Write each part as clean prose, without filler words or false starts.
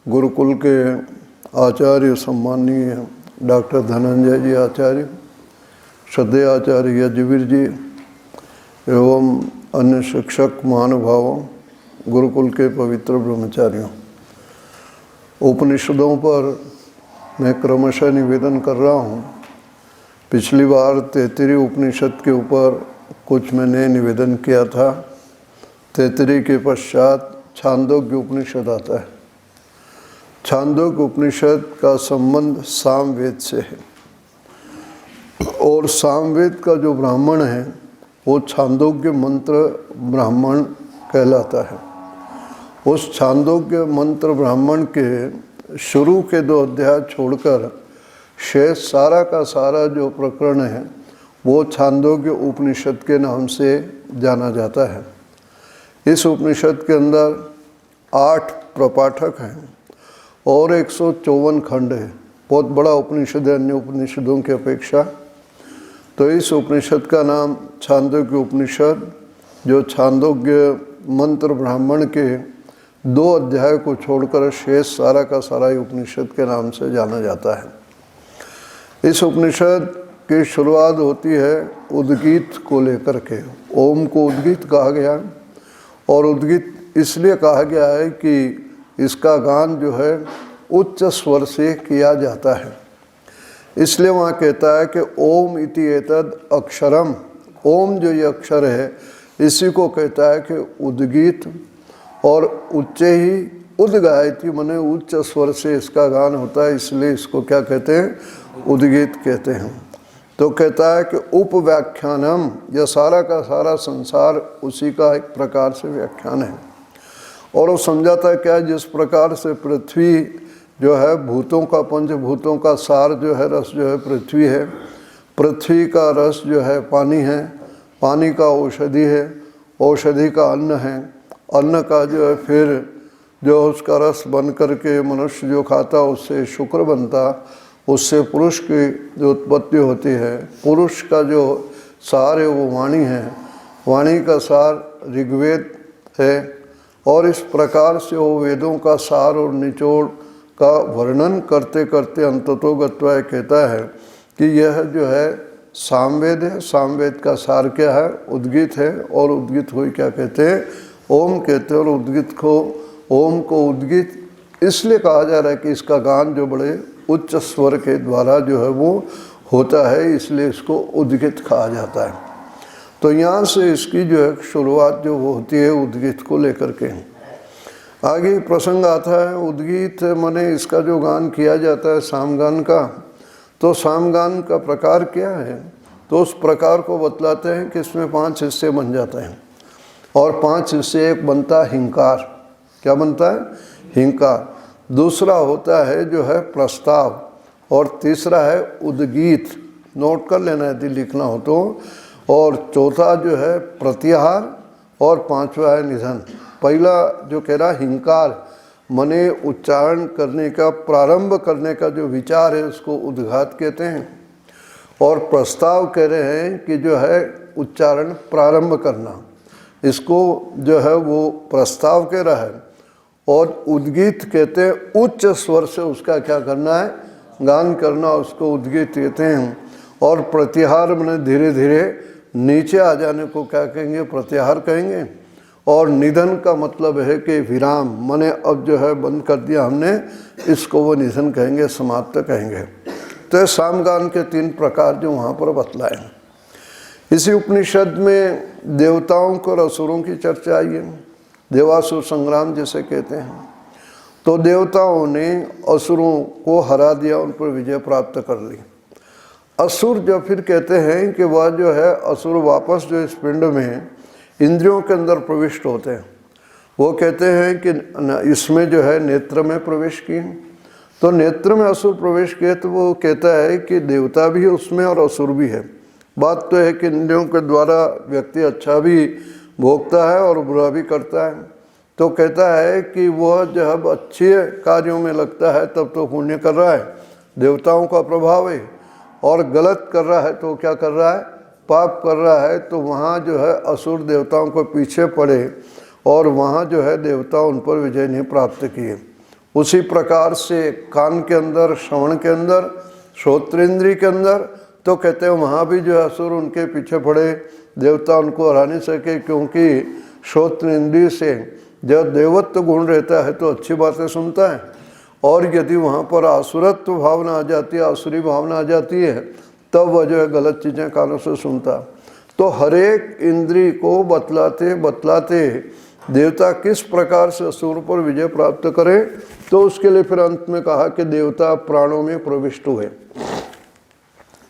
गुरुकुल के आचार्य सम्माननीय डॉक्टर धनंजय जी आचार्य, श्रद्धेय आचार्य यज्ञवीर जी एवं अन्य शिक्षक महानुभावों, गुरुकुल के पवित्र ब्रह्मचारियों, उपनिषदों पर मैं क्रमशः निवेदन कर रहा हूँ। पिछली बार तैत्तिरीय उपनिषद के ऊपर कुछ मैंने निवेदन किया था। तैत्तिरीय के पश्चात छांदोग्य उपनिषद आता है। छांदोग्य उपनिषद का संबंध सामवेद से है और सामवेद का जो ब्राह्मण है वो छांदोग्य मंत्र ब्राह्मण कहलाता है। उस छांदोग्य मंत्र ब्राह्मण के शुरू के 2 अध्याय छोड़कर शेष सारा का सारा जो प्रकरण है वो छांदोग्य उपनिषद के नाम से जाना जाता है। इस उपनिषद के अंदर 8 प्रपाठक हैं और 154 खंड है। बहुत बड़ा उपनिषद है अन्य उपनिषदों की अपेक्षा। तो इस उपनिषद का नाम छांदोग्य उपनिषद, जो छांदोग्य मंत्र ब्राह्मण के 2 अध्याय को छोड़कर शेष सारा का सारा उपनिषद के नाम से जाना जाता है। इस उपनिषद की शुरुआत होती है उद्गीत को लेकर के। ओम को उद्गीत कहा गया और उद्गीत इसलिए कहा गया है कि इसका गान जो है उच्च स्वर से किया जाता है। इसलिए वहाँ कहता है कि ओम इति एतद अक्षरम। ओम जो ये अक्षर है इसी को कहता है कि उद्गीत, और उच्चे ही उद्गायति मने उच्च स्वर से इसका गान होता है, इसलिए इसको क्या कहते हैं? उद्गीत कहते हैं। तो कहता है कि उपव्याख्यानम, यह सारा का सारा संसार उसी का एक प्रकार से व्याख्यान है। और वो समझाता है क्या, जिस प्रकार से पृथ्वी जो है भूतों का, पंचभूतों का सार जो है, रस जो है पृथ्वी है, पृथ्वी का रस जो है पानी है, पानी का औषधि है, औषधि का अन्न है, अन्न का जो है फिर जो उसका रस बन करके मनुष्य जो खाता उससे शुक्र बनता, उससे पुरुष की जो उत्पत्ति होती है, पुरुष का जो सार है वो वाणी है, वाणी का सार ऋग्वेद है। और इस प्रकार से वो वेदों का सार और निचोड़ का वर्णन करते करते अंततोगत्वा कहता है कि यह जो है सामवेद है। सामवेद का सार क्या है? उद्गीत है। और उद्गीत को क्या कहते हैं? ओम कहते हैं। और उद्गीत को, ओम को उद्गीत इसलिए कहा जा रहा है कि इसका गान जो बड़े उच्च स्वर के द्वारा जो है वो होता है, इसलिए इसको उद्गीत कहा जाता है। तो यहाँ से इसकी जो है शुरुआत जो वो होती है उद्गीत को लेकर के। आगे प्रसंग आता है उद्गीत माने इसका जो गान किया जाता है सामगान का। तो सामगान का प्रकार क्या है? तो उस प्रकार को बतलाते हैं कि इसमें 5 हिस्से बन जाते हैं और 5 हिस्से एक बनता है हिंकार। क्या बनता है? हिंकार। दूसरा होता है जो है प्रस्ताव, और तीसरा है उद्गीत, नोट कर लेना यदि लिखना हो तो, और चौथा जो है प्रत्याहार, और 5वां है निधन। पहला जो कह रहा हिंकार मने उच्चारण करने का, प्रारंभ करने का जो विचार है उसको उद्घात कहते हैं। और प्रस्ताव कह रहे हैं कि जो है उच्चारण प्रारंभ करना, इसको जो है वो प्रस्ताव कह रहा है। और उद्गीत कहते हैं उच्च स्वर से उसका क्या करना है? गान करना, उसको उद्गीत कहते हैं। और प्रत्याहार मने धीरे धीरे नीचे आ जाने को क्या कहेंगे? प्रत्याहार कहेंगे। और निधन का मतलब है कि विराम, माने अब जो है बंद कर दिया हमने, इसको वो निधन कहेंगे, समाप्त कहेंगे। तो ये सामगान के 3 प्रकार जो वहाँ पर बतलाए हैं। इसी उपनिषद में देवताओं को और असुरों की चर्चा आई है, देवासुर संग्राम जिसे कहते हैं। तो देवताओं ने असुरों को हरा दिया, उन पर विजय प्राप्त कर ली। असुर जो फिर कहते हैं कि वह जो है असुर वापस जो इस पिंड में इंद्रियों के अंदर प्रविष्ट होते हैं। वो कहते हैं कि इसमें जो है नेत्र में प्रवेश किए, तो नेत्र में असुर प्रवेश किए, तो वो कहता है कि देवता भी है उसमें और असुर भी है। बात तो है कि इंद्रियों के द्वारा व्यक्ति अच्छा भी भोगता है और बुरा भी करता है। तो कहता है कि वह जब अच्छे कार्यों में लगता है तब तो पुण्य कर रहा है, देवताओं का प्रभाव है, और गलत कर रहा है तो क्या कर रहा है? पाप कर रहा है। तो वहाँ जो है असुर देवताओं को पीछे पड़े और वहाँ जो है देवता उन पर विजय नहीं प्राप्त किए। उसी प्रकार से कान के अंदर, श्रवण के अंदर, श्रोत्रेंद्रिय के अंदर, तो कहते हैं वहाँ भी जो है असुर उनके पीछे पड़े, देवता उनको हरा नहीं सके, क्योंकि श्रोत्रेंद्रिय से जब देवत्व गुण रहता है तो अच्छी बातें सुनता है, और यदि वहाँ पर आसुरत्व भावना आ जाती है, आसुरी भावना आ जाती है, तब वह जो है गलत चीज़ें कानों से सुनता। तो हर एक इंद्रिय को बतलाते बतलाते देवता किस प्रकार से असुर पर विजय प्राप्त करे, तो उसके लिए फिर अंत में कहा कि देवता प्राणों में प्रविष्ट हुए,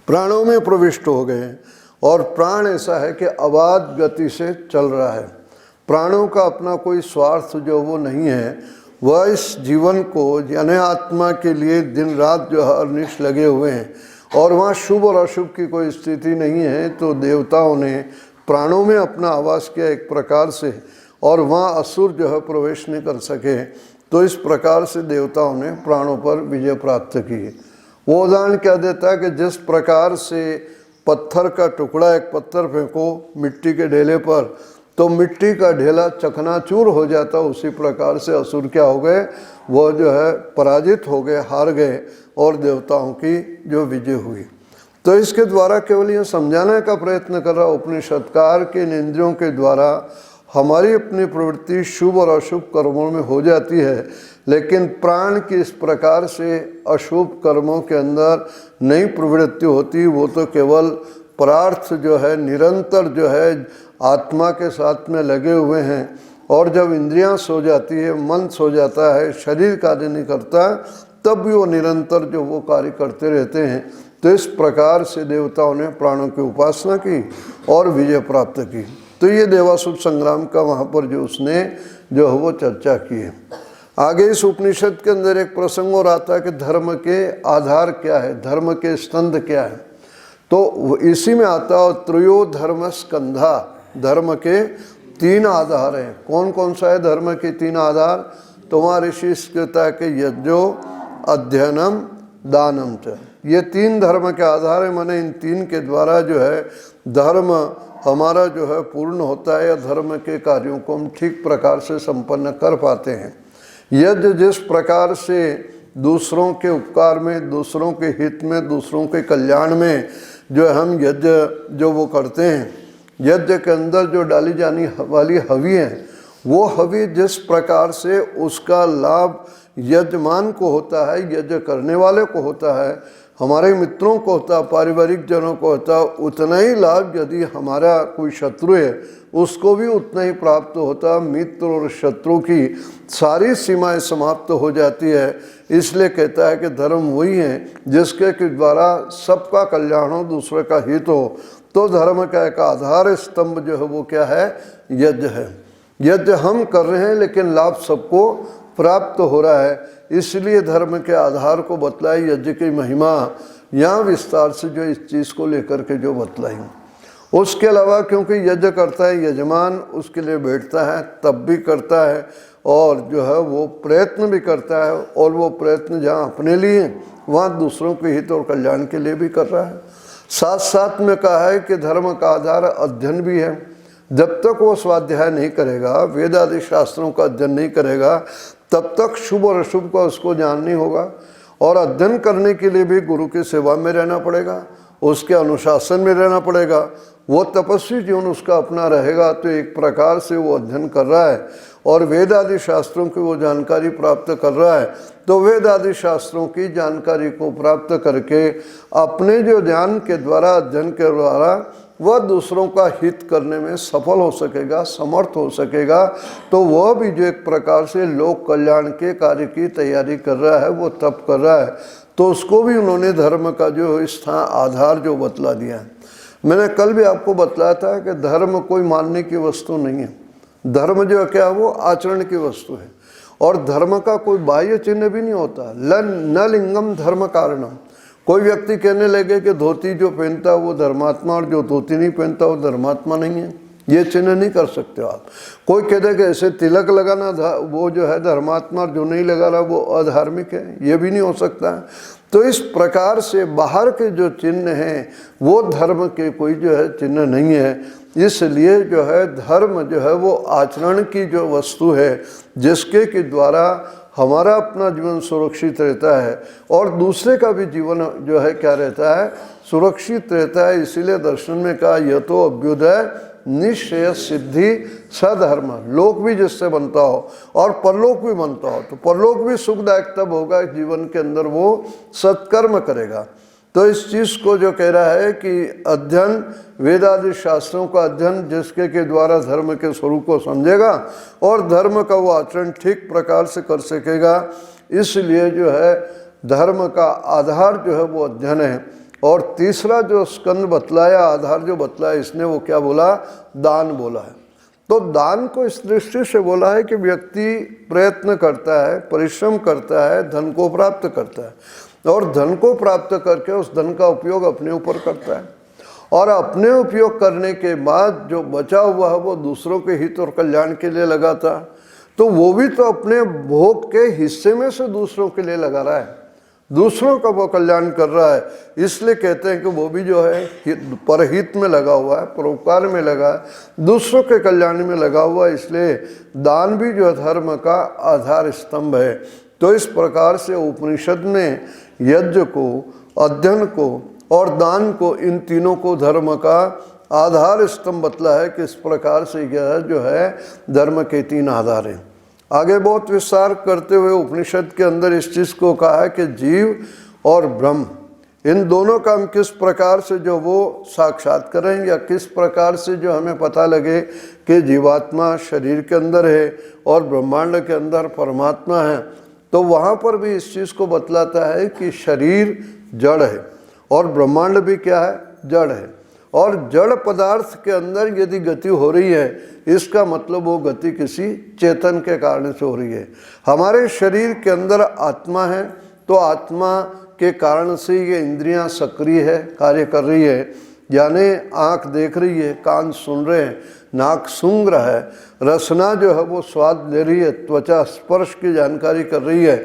प्राणों में प्रविष्ट हो गए। और प्राण ऐसा है कि अबाध गति से चल रहा है, प्राणों का अपना कोई स्वार्थ जो वो नहीं है, वह इस जीवन को यानी आत्मा के लिए दिन रात जो है अनिष्ट लगे हुए हैं, और वहाँ शुभ और अशुभ की कोई स्थिति नहीं है। तो देवताओं ने प्राणों में अपना आवास किया एक प्रकार से, और वहाँ असुर जो है प्रवेश नहीं कर सके। तो इस प्रकार से देवताओं ने प्राणों पर विजय प्राप्त की। वो उदाहरण क्या देता है कि जिस प्रकार से पत्थर का टुकड़ा, एक पत्थर फेंको मिट्टी के ढेले पर तो मिट्टी का ढेला चकनाचूर हो जाता, उसी प्रकार से असुर क्या हो गए, वो जो है पराजित हो गए, हार गए, और देवताओं की जो विजय हुई। तो इसके द्वारा केवल ये समझाने का प्रयत्न कर रहा उपनिषदकार के इन इंद्रियों के द्वारा हमारी अपनी प्रवृत्ति शुभ और अशुभ कर्मों में हो जाती है, लेकिन प्राण की इस प्रकार से अशुभ कर्मों के अंदर नई प्रवृत्ति होती, वो तो केवल परार्थ जो है निरंतर जो है आत्मा के साथ में लगे हुए हैं। और जब इंद्रियां सो जाती है, मन सो जाता है, शरीर कार्य नहीं करता, तब भी वो निरंतर जो वो कार्य करते रहते हैं। तो इस प्रकार से देवताओं ने प्राणों की उपासना की और विजय प्राप्त की। तो ये देवासुर संग्राम का वहाँ पर जो उसने जो है वो चर्चा की है। आगे इस उपनिषद के अंदर एक प्रसंग और आता है कि धर्म के आधार क्या है, धर्म के स्तंभ क्या है। तो इसी में आता है त्रयो धर्म स्कंधा, धर्म के 3 आधार हैं। कौन कौन सा है धर्म के 3 आधार? तो वहाँ ऋषि कहता है कि यज्ञो अध्ययनम दानम च, ये 3 धर्म के आधार है। माने इन 3 के द्वारा जो है धर्म हमारा जो है पूर्ण होता है, या धर्म के कार्यों को हम ठीक प्रकार से संपन्न कर पाते हैं। यज्ञ जिस प्रकार से दूसरों के उपकार में, दूसरों के हित में, दूसरों के कल्याण में जो हम यज्ञ जो वो करते हैं, यज्ञ के अंदर जो डाली जाने वाली हवि है, वो हवि जिस प्रकार से उसका लाभ यजमान को होता है, यज्ञ करने वाले को होता है, हमारे मित्रों को होता है, पारिवारिक जनों को होता है, उतना ही लाभ यदि हमारा कोई शत्रु है उसको भी उतना ही प्राप्त होता है। मित्र और शत्रु की सारी सीमाएं समाप्त हो जाती है। इसलिए कहता है कि धर्म वही है जिसके के द्वारा सबका कल्याण हो, दूसरे का हित हो। तो धर्म का एक आधार स्तंभ जो है वो क्या है? यज्ञ है। यज्ञ हम कर रहे हैं लेकिन लाभ सबको प्राप्त हो रहा है, इसलिए धर्म के आधार को बतलाई। यज्ञ की महिमा यहाँ विस्तार से जो इस चीज़ को लेकर के जो बतलाई। उसके अलावा क्योंकि यज्ञ करता है यजमान, उसके लिए बैठता है तब भी करता है, और जो है वो प्रयत्न भी करता है, और वो प्रयत्न जहाँ अपने लिए वहाँ दूसरों के हित और कल्याण के लिए भी कर रहा है। साथ साथ में कहा है कि धर्म का आधार अध्ययन भी है। जब तक वो स्वाध्याय नहीं करेगा, वेद आदि शास्त्रों का अध्ययन नहीं करेगा, तब तक शुभ और अशुभ का उसको ज्ञान नहीं होगा। और अध्ययन करने के लिए भी गुरु की सेवा में रहना पड़ेगा, उसके अनुशासन में रहना पड़ेगा। वो तपस्वी जीवन उसका अपना रहेगा, तो एक प्रकार से वो अध्ययन कर रहा है और वेद आदि शास्त्रों की वो जानकारी प्राप्त कर रहा है। तो वेद आदि शास्त्रों की जानकारी को प्राप्त करके अपने जो ज्ञान के द्वारा, अध्ययन के द्वारा वह दूसरों का हित करने में सफल हो सकेगा, समर्थ हो सकेगा। तो वह भी जो एक प्रकार से लोक कल्याण के कार्य की तैयारी कर रहा है, वो तप कर रहा है। तो उसको भी उन्होंने धर्म का जो स्थान आधार जो बतला दिया है। मैंने कल भी आपको बतलाया था कि धर्म कोई मानने की वस्तु नहीं है। धर्म जो है क्या, वो आचरण की वस्तु है। और धर्म का कोई बाह्य चिन्ह भी नहीं होता। न लिंगम धर्म कारणम। कोई व्यक्ति कहने लगे कि धोती जो पहनता है वो धर्मात्मा, और जो धोती नहीं पहनता वो धर्मात्मा नहीं है, ये चिन्ह नहीं कर सकते हो आप। कोई कहते कि ऐसे तिलक लगाना वो जो है धर्मात्मा, जो नहीं लगा रहा वो अधार्मिक है, ये भी नहीं हो सकता है। तो इस प्रकार से बाहर के जो चिन्ह हैं वो धर्म के कोई जो है चिन्ह नहीं है। इसलिए जो है धर्म जो है वो आचरण की जो वस्तु है जिसके के द्वारा हमारा अपना जीवन सुरक्षित रहता है और दूसरे का भी जीवन जो है क्या रहता है, सुरक्षित रहता है। इसीलिए दर्शन में कहा यह तो अभ्युदय निश्चय सिद्धि सधर्म, लोक भी जिससे बनता हो और परलोक भी बनता हो, तो परलोक भी सुखदायक तब होगा जीवन के अंदर वो सत्कर्म करेगा। तो इस चीज़ को जो कह रहा है कि अध्ययन वेद आदि शास्त्रों का अध्ययन जिसके के द्वारा धर्म के स्वरूप को समझेगा और धर्म का वो आचरण ठीक प्रकार से कर सकेगा। इसलिए जो है धर्म का आधार जो है वो अध्ययन है। और तीसरा जो स्कंद बतलाया, आधार जो बतलाया इसने, वो क्या बोला, दान बोला है। तो दान को इस दृष्टि से बोला है कि व्यक्ति प्रयत्न करता है, परिश्रम करता है, धन को प्राप्त करता है और धन को प्राप्त करके उस धन का उपयोग अपने ऊपर करता है और अपने उपयोग करने के बाद जो बचा हुआ है वो दूसरों के हित और कल्याण के लिए लगाता है। तो वो भी तो अपने भोग के हिस्से में से दूसरों के लिए लगा रहा है, दूसरों का वो कल्याण कर रहा है। इसलिए कहते हैं कि वो भी जो है परहित में लगा हुआ है, परोपकार में लगा है, दूसरों के कल्याण में लगा हुआ है। इसलिए दान भी जो धर्म का आधार स्तंभ है। तो इस प्रकार से उपनिषद ने यज्ञ को, अध्ययन को और दान को, इन तीनों को धर्म का आधार स्तंभ बतला है कि इस प्रकार से यह जो है धर्म के तीन आधार हैं। आगे बहुत विस्तार करते हुए उपनिषद के अंदर इस चीज़ को कहा है कि जीव और ब्रह्म, इन दोनों का हम किस प्रकार से जो वो साक्षात करें या किस प्रकार से जो हमें पता लगे कि जीवात्मा शरीर के अंदर है और ब्रह्मांड के अंदर परमात्मा है। तो वहाँ पर भी इस चीज़ को बतलाता है कि शरीर जड़ है और ब्रह्मांड भी क्या है, जड़ है। और जड़ पदार्थ के अंदर यदि गति हो रही है इसका मतलब वो गति किसी चेतन के कारण से हो रही है। हमारे शरीर के अंदर आत्मा है तो आत्मा के कारण से ये इंद्रियां सक्रिय है, कार्य कर रही है। यानी आँख देख रही है, कान सुन रहे हैं, नाक सूंघ रहा है, रसना जो है वो स्वाद ले रही है, त्वचा स्पर्श की जानकारी कर रही है।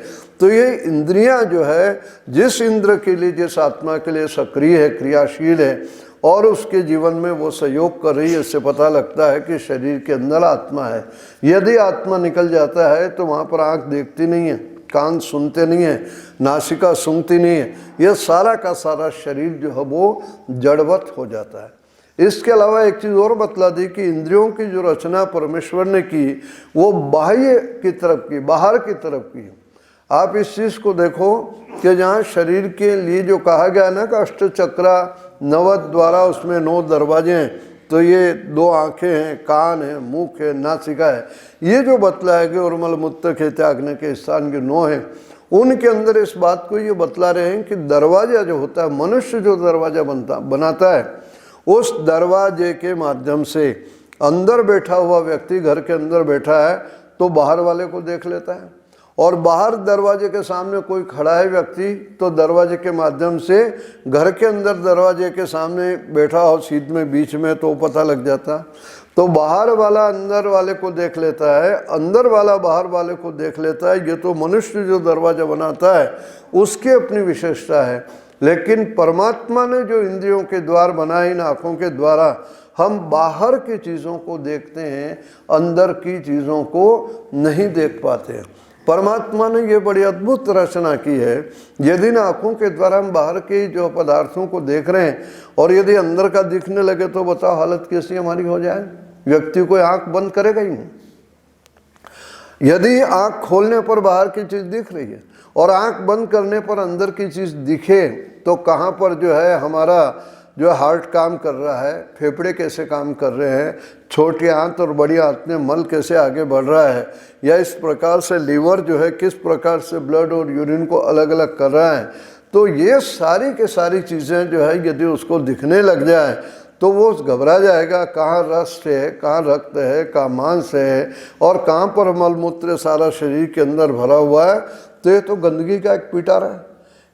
तो ये इंद्रियां जो है जिस इंद्र के लिए, जिस आत्मा के लिए सक्रिय है, क्रियाशील है और उसके जीवन में वो सहयोग कर रही है, इससे पता लगता है कि शरीर के अंदर आत्मा है। यदि आत्मा निकल जाता है तो वहाँ पर आँख देखती नहीं है, कान सुनते नहीं है, नासिका सूंघती नहीं है, यह सारा का सारा शरीर जो है वो जड़वत हो जाता है। इसके अलावा एक चीज़ और बतला दी कि इंद्रियों की जो रचना परमेश्वर ने की वो बाह्य की तरफ की, बाहर की तरफ की। आप इस चीज़ को देखो कि जहाँ शरीर के लिए जो कहा गया ना कि अष्टचक्रा नवद द्वारा, उसमें 9 दरवाजे हैं, तो ये 2 आँखें हैं, कान है, मुख है, नासिका है, ये जो बतलाया गया और मलमूत्र के त्यागने के स्थान के 9 हैं, उनके अंदर इस बात को ये बतला रहे हैं कि दरवाजा जो होता है, मनुष्य जो दरवाजा बनाता है, उस दरवाजे के माध्यम से अंदर बैठा हुआ व्यक्ति घर के अंदर बैठा है तो बाहर वाले को देख लेता है, और बाहर दरवाजे के सामने कोई खड़ा है व्यक्ति तो दरवाजे के माध्यम से घर के अंदर दरवाजे के सामने बैठा हो सीध में बीच में तो पता लग जाता। तो बाहर वाला अंदर वाले को देख लेता है, अंदर वाला बाहर वाले को देख लेता है। ये तो मनुष्य जो दरवाजा बनाता है उसकी अपनी विशेषता है। लेकिन परमात्मा ने जो इंद्रियों के द्वार बनाए, इन आँखों के द्वारा हम बाहर की चीज़ों को देखते हैं, अंदर की चीज़ों को नहीं देख पाते हैं। परमात्मा ने ये बड़ी अद्भुत रचना की है। यदि ना आँखों के द्वारा हम बाहर के जो पदार्थों को देख रहे हैं और यदि अंदर का दिखने लगे तो बताओ हालत कैसी हमारी हो जाए। व्यक्ति कोई आँख बंद करेगा ही नहीं। यदि आँख खोलने पर बाहर की चीज़ दिख रही है और आँख बंद करने पर अंदर की चीज़ दिखे तो कहाँ पर जो है हमारा जो हार्ट काम कर रहा है, फेफड़े कैसे काम कर रहे हैं, छोटी आंत और बड़ी आंत में मल कैसे आगे बढ़ रहा है, या इस प्रकार से लीवर जो है किस प्रकार से ब्लड और यूरिन को अलग अलग कर रहा है। तो ये सारी के सारी चीज़ें जो है यदि उसको दिखने लग जाए तो वो घबरा जाएगा, कहाँ रस है, कहाँ रक्त है, कहाँ मांस है और कहाँ पर मलमूत्र सारा शरीर के अंदर भरा हुआ है। तो ये तो गंदगी का एक पिटारा है।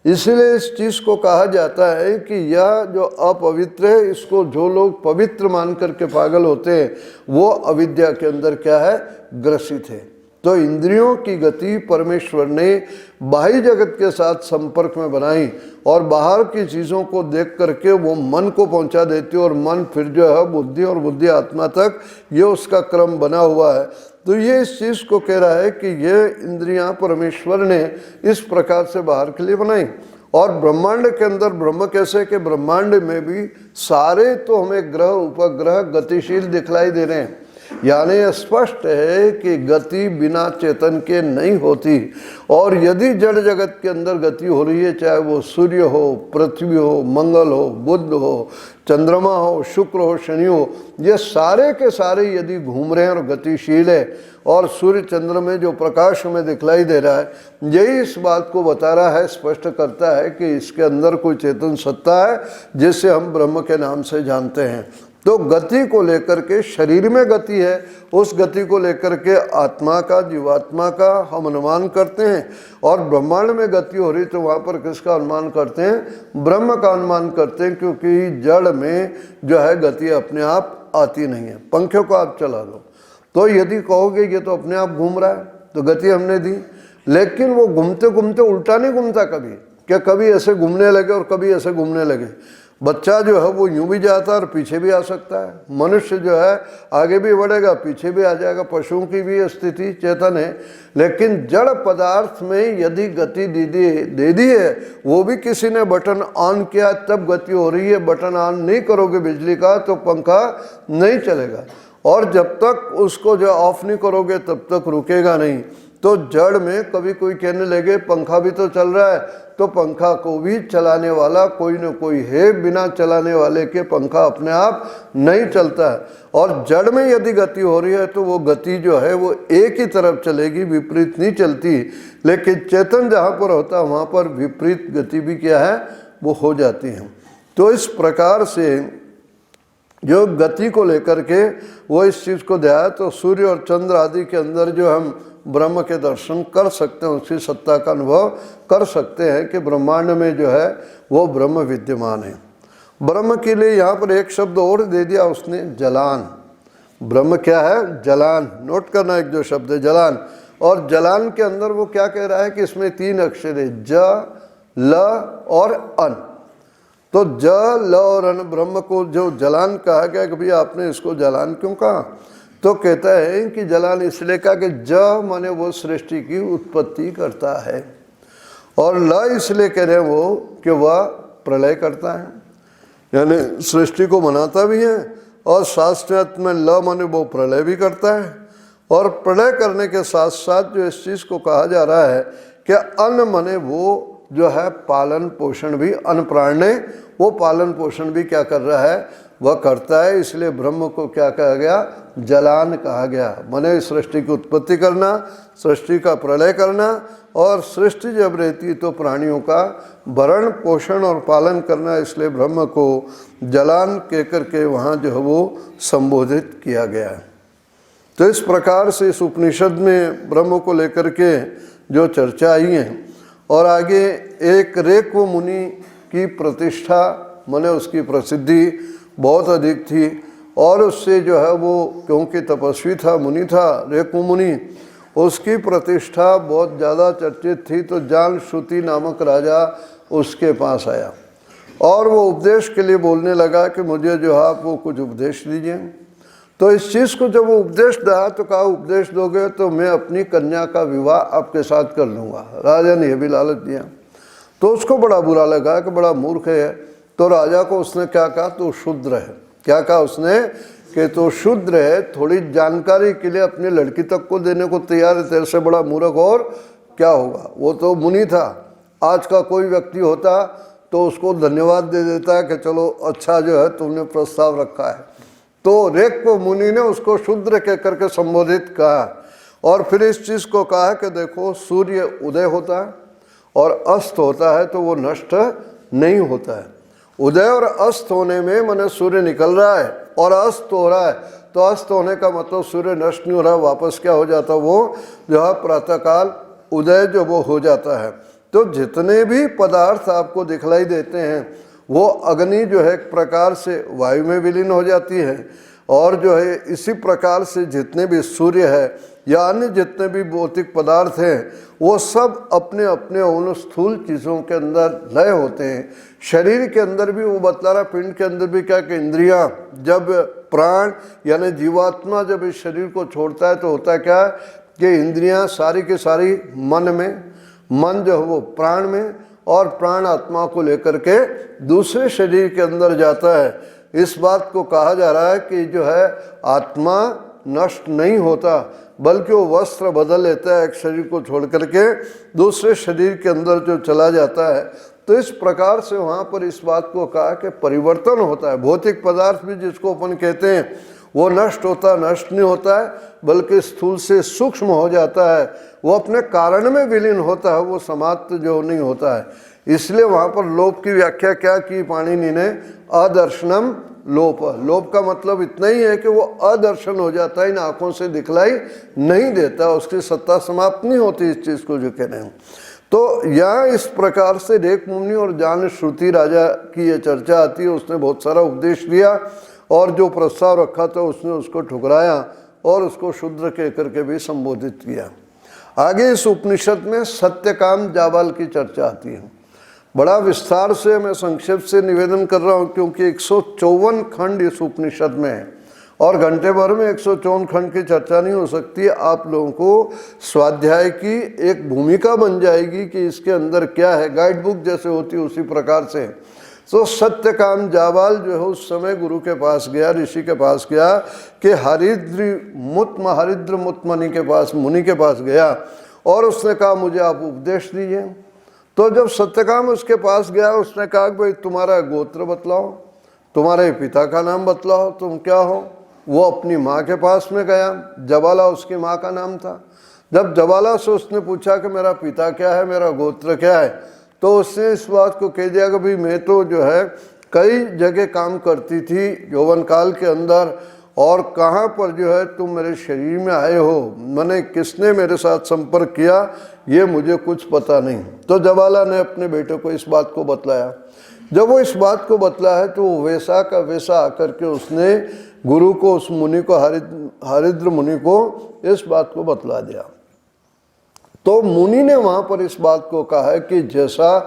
इसीलिए इस चीज़ को कहा जाता है कि यह जो अपवित्र है, इसको जो लोग पवित्र मान करके पागल होते हैं वो अविद्या के अंदर क्या है, ग्रसित है। तो इंद्रियों की गति परमेश्वर ने बाह्य जगत के साथ संपर्क में बनाई और बाहर की चीज़ों को देख करके वो मन को पहुंचा देती है और मन फिर जो है बुद्धि और बुद्धि आत्मा तक ये उसका क्रम बना हुआ है। तो ये इस चीज़ को कह रहा है कि ये इंद्रियां परमेश्वर ने इस प्रकार से बाहर के लिए बनाई। और ब्रह्मांड के अंदर ब्रह्म कैसे कि ब्रह्मांड में भी सारे तो हमें ग्रह उपग्रह गतिशील दिखलाई दे रहे हैं, यानी स्पष्ट है कि गति बिना चेतन के नहीं होती। और यदि जड़ जगत के अंदर गति हो रही है, चाहे वो सूर्य हो, पृथ्वी हो, मंगल हो, बुध हो, चंद्रमा हो, शुक्र हो, शनि हो, ये सारे के सारे यदि घूम रहे हैं और गतिशील है, और सूर्य चंद्र में जो प्रकाश हमें दिखलाई दे रहा है यही इस बात को बता रहा है, स्पष्ट करता है कि इसके अंदर कोई चेतन सत्ता है जिसे हम ब्रह्म के नाम से जानते हैं। तो गति को लेकर के शरीर में गति है, उस गति को लेकर के आत्मा का, जीवात्मा का हम अनुमान करते हैं। और ब्रह्मांड में गति हो रही तो वहाँ पर किसका अनुमान करते हैं, ब्रह्म का अनुमान करते हैं, क्योंकि जड़ में जो है गति अपने आप आती नहीं है। पंखे को आप चला दो तो यदि कहोगे ये तो अपने आप घूम रहा है तो गति हमने दी, लेकिन वो घूमते घूमते उल्टा नहीं घूमता कभी, क्या कभी ऐसे घूमने लगे और कभी ऐसे घूमने लगे। बच्चा जो है वो यूं भी जाता है और पीछे भी आ सकता है, मनुष्य जो है आगे भी बढ़ेगा पीछे भी आ जाएगा, पशुओं की भी स्थिति चेतन है। लेकिन जड़ पदार्थ में यदि गति दे दी है, वो भी किसी ने बटन ऑन किया तब गति हो रही है। बटन ऑन नहीं करोगे बिजली का तो पंखा नहीं चलेगा, और जब तक उसको जो ऑफ नहीं करोगे तब तक रुकेगा नहीं। तो जड़ में कभी कोई कहने लगे पंखा भी तो चल रहा है, तो पंखा को भी चलाने वाला कोई न कोई है, बिना चलाने वाले के पंखा अपने आप नहीं चलता है। और जड़ में यदि गति हो रही है तो वो गति जो है वो एक ही तरफ चलेगी, विपरीत नहीं चलती। लेकिन चेतन जहाँ पर होता है वहाँ पर विपरीत गति भी क्या है वो हो जाती है। तो इस प्रकार से जो गति को लेकर के वो इस चीज़ को दिया, तो सूर्य और चंद्र आदि के अंदर जो हम ब्रह्म के दर्शन कर सकते हैं, उसकी सत्ता का अनुभव कर सकते हैं कि ब्रह्मांड में जो है वो ब्रह्म विद्यमान है। ब्रह्म के लिए यहाँ पर एक शब्द और दे दिया उसने, जलान। ब्रह्म क्या है, जलान। नोट करना एक जो शब्द है जलान। और जलान के अंदर वो क्या कह रहा है कि इसमें 3 अक्षर है, ज, ल और अन। तो ज, ल और अन ब्रह्म को जो जलान कहा गया कि भैया आपने इसको जलान क्यों कहा, तो कहता है कि जलान इसलिए कहा कि ज माने वो सृष्टि की उत्पत्ति करता है, और ल इसलिए कह रहे हैं वो कि वह प्रलय करता है, यानी सृष्टि को बनाता भी है, और साथ में ल माने वो प्रलय भी करता है। और प्रलय करने के साथ साथ जो इस चीज़ को कहा जा रहा है कि अन्न माने वो जो है पालन पोषण भी, अन्न प्राण ने वो पालन पोषण भी क्या कर रहा है, वह करता है। इसलिए ब्रह्म को क्या कहा गया, जलान कहा गया। माने सृष्टि की उत्पत्ति करना, सृष्टि का प्रलय करना, और सृष्टि जब रहती तो प्राणियों का भरण पोषण और पालन करना। इसलिए ब्रह्म को जलान कह करके वहाँ जो है वो संबोधित किया गया है। तो इस प्रकार से इस उपनिषद में ब्रह्म को लेकर के जो चर्चा आई है। और आगे एक रेक्व मुनि की प्रतिष्ठा, माने उसकी प्रसिद्धि बहुत अधिक थी, और उससे जो है वो क्योंकि तपस्वी था, मुनि था, रेक्व मुनि, उसकी प्रतिष्ठा बहुत ज़्यादा चर्चित थी। तो जालश्रुति नामक राजा उसके पास आया और वो उपदेश के लिए बोलने लगा कि मुझे जो है आप वो कुछ उपदेश दीजिए। तो इस चीज़ को जब वो उपदेश दिया तो कहा उपदेश दोगे तो मैं अपनी कन्या का विवाह आपके साथ कर लूँगा। राजा ने यह भी लालच दिया। तो उसको बड़ा बुरा लगा कि बड़ा मूर्ख है। तो राजा को उसने क्या कहा, तो शूद्र है। क्या कहा उसने कि तो शूद्र है, थोड़ी जानकारी के लिए अपनी लड़की तक को देने को तैयार है, तेरे से बड़ा मूर्ख और क्या होगा। वो तो मुनि था। आज का कोई व्यक्ति होता तो उसको धन्यवाद दे देता है कि चलो अच्छा जो है तुमने प्रस्ताव रखा है। तो रेक्व मुनि ने उसको शूद्र कह करके संबोधित कहा। और फिर इस चीज़ को कहा कि देखो सूर्य उदय होता है और अस्त होता है तो वो नष्ट नहीं होता है। उदय और अस्त होने में माने सूर्य निकल रहा है और अस्त हो रहा है, तो अस्त होने का मतलब सूर्य नष्ट नहीं हो रहा, वापस क्या हो जाता, वो जो है प्रातःकाल उदय जो वो हो जाता है। तो जितने भी पदार्थ आपको दिखलाई देते हैं वो अग्नि जो है एक प्रकार से वायु में विलीन हो जाती है, और जो है इसी प्रकार से जितने भी सूर्य है या अन्य जितने भी भौतिक पदार्थ हैं वो सब अपने अपने उन स्थूल चीज़ों के अंदर लय होते हैं। शरीर के अंदर भी वो बतला रहा, पिंड के अंदर भी क्या कि इंद्रियां जब प्राण यानी जीवात्मा जब इस शरीर को छोड़ता है तो होता क्या है कि इंद्रियां सारी की सारी मन में, मन जो है वो प्राण में, और प्राण आत्मा को लेकर के दूसरे शरीर के अंदर जाता है। इस बात को कहा जा रहा है कि जो है आत्मा नष्ट नहीं होता बल्कि वो वस्त्र बदल लेता है, एक शरीर को छोड़ करके दूसरे शरीर के अंदर जो चला जाता है। तो इस प्रकार से वहाँ पर इस बात को कहा कि परिवर्तन होता है। भौतिक पदार्थ भी जिसको अपन कहते हैं वो नष्ट नहीं होता है बल्कि स्थूल से सूक्ष्म हो जाता है, वो अपने कारण में विलीन होता है, वो समाप्त जो नहीं होता है। इसलिए वहाँ पर लोप की व्याख्या क्या की पाणिनि ने, अदर्शनम लोप। लोप का मतलब इतना ही है कि वो अदर्शन हो जाता है, इन आँखों से दिखलाई नहीं देता, उसकी सत्ता समाप्त नहीं होती इस चीज़ को जो कह रहे हैं। तो यहाँ इस प्रकार से रेक मुनि और जान श्रुति राजा की ये चर्चा आती है। उसने बहुत सारा उपदेश दिया और जो प्रस्ताव रखा था उसने उसको ठुकराया और उसको शूद्र कह करके भी संबोधित किया। आगे इस उपनिषद में सत्यकाम जाबाल की चर्चा आती है। बड़ा विस्तार से मैं संक्षेप से निवेदन कर रहा हूँ क्योंकि 154 खंड इस उपनिषद में है और घंटे भर में 154 खंड की चर्चा नहीं हो सकती। आप लोगों को स्वाध्याय की एक भूमिका बन जाएगी कि इसके अंदर क्या है, गाइड बुक जैसे होती है उसी प्रकार से। तो सत्यकाम जाबाल जो है उस समय गुरु के पास गया, ऋषि के पास गया कि हरिद्र मुत मुनि के पास गया और उसने कहा मुझे आप उपदेश दीजिए। तो जब सत्यकाम उसके पास गया उसने कहा कि भाई तुम्हारा गोत्र बतलाओ, तुम्हारे पिता का नाम बतलाओ, तुम क्या हो। वो अपनी माँ के पास में गया, जबाला उसकी माँ का नाम था। जब जबाला से उसने पूछा कि मेरा पिता क्या है, मेरा गोत्र क्या है, तो उसने इस बात को कह दिया कि भाई मैं तो जो है कई जगह काम करती थी यौवन काल के अंदर, और कहाँ पर जो है तुम मेरे शरीर में आए हो, मैंने किसने मेरे साथ संपर्क किया ये मुझे कुछ पता नहीं। तो जबाला ने अपने बेटे को इस बात को बतलाया। जब वो इस बात को बतला है तो वो वैसा का वैसा आकर के उसने गुरु को, उस मुनि को, हरिद्र मुनि को इस बात को बतला दिया। तो मुनि ने वहाँ पर इस बात को कहा है कि जैसा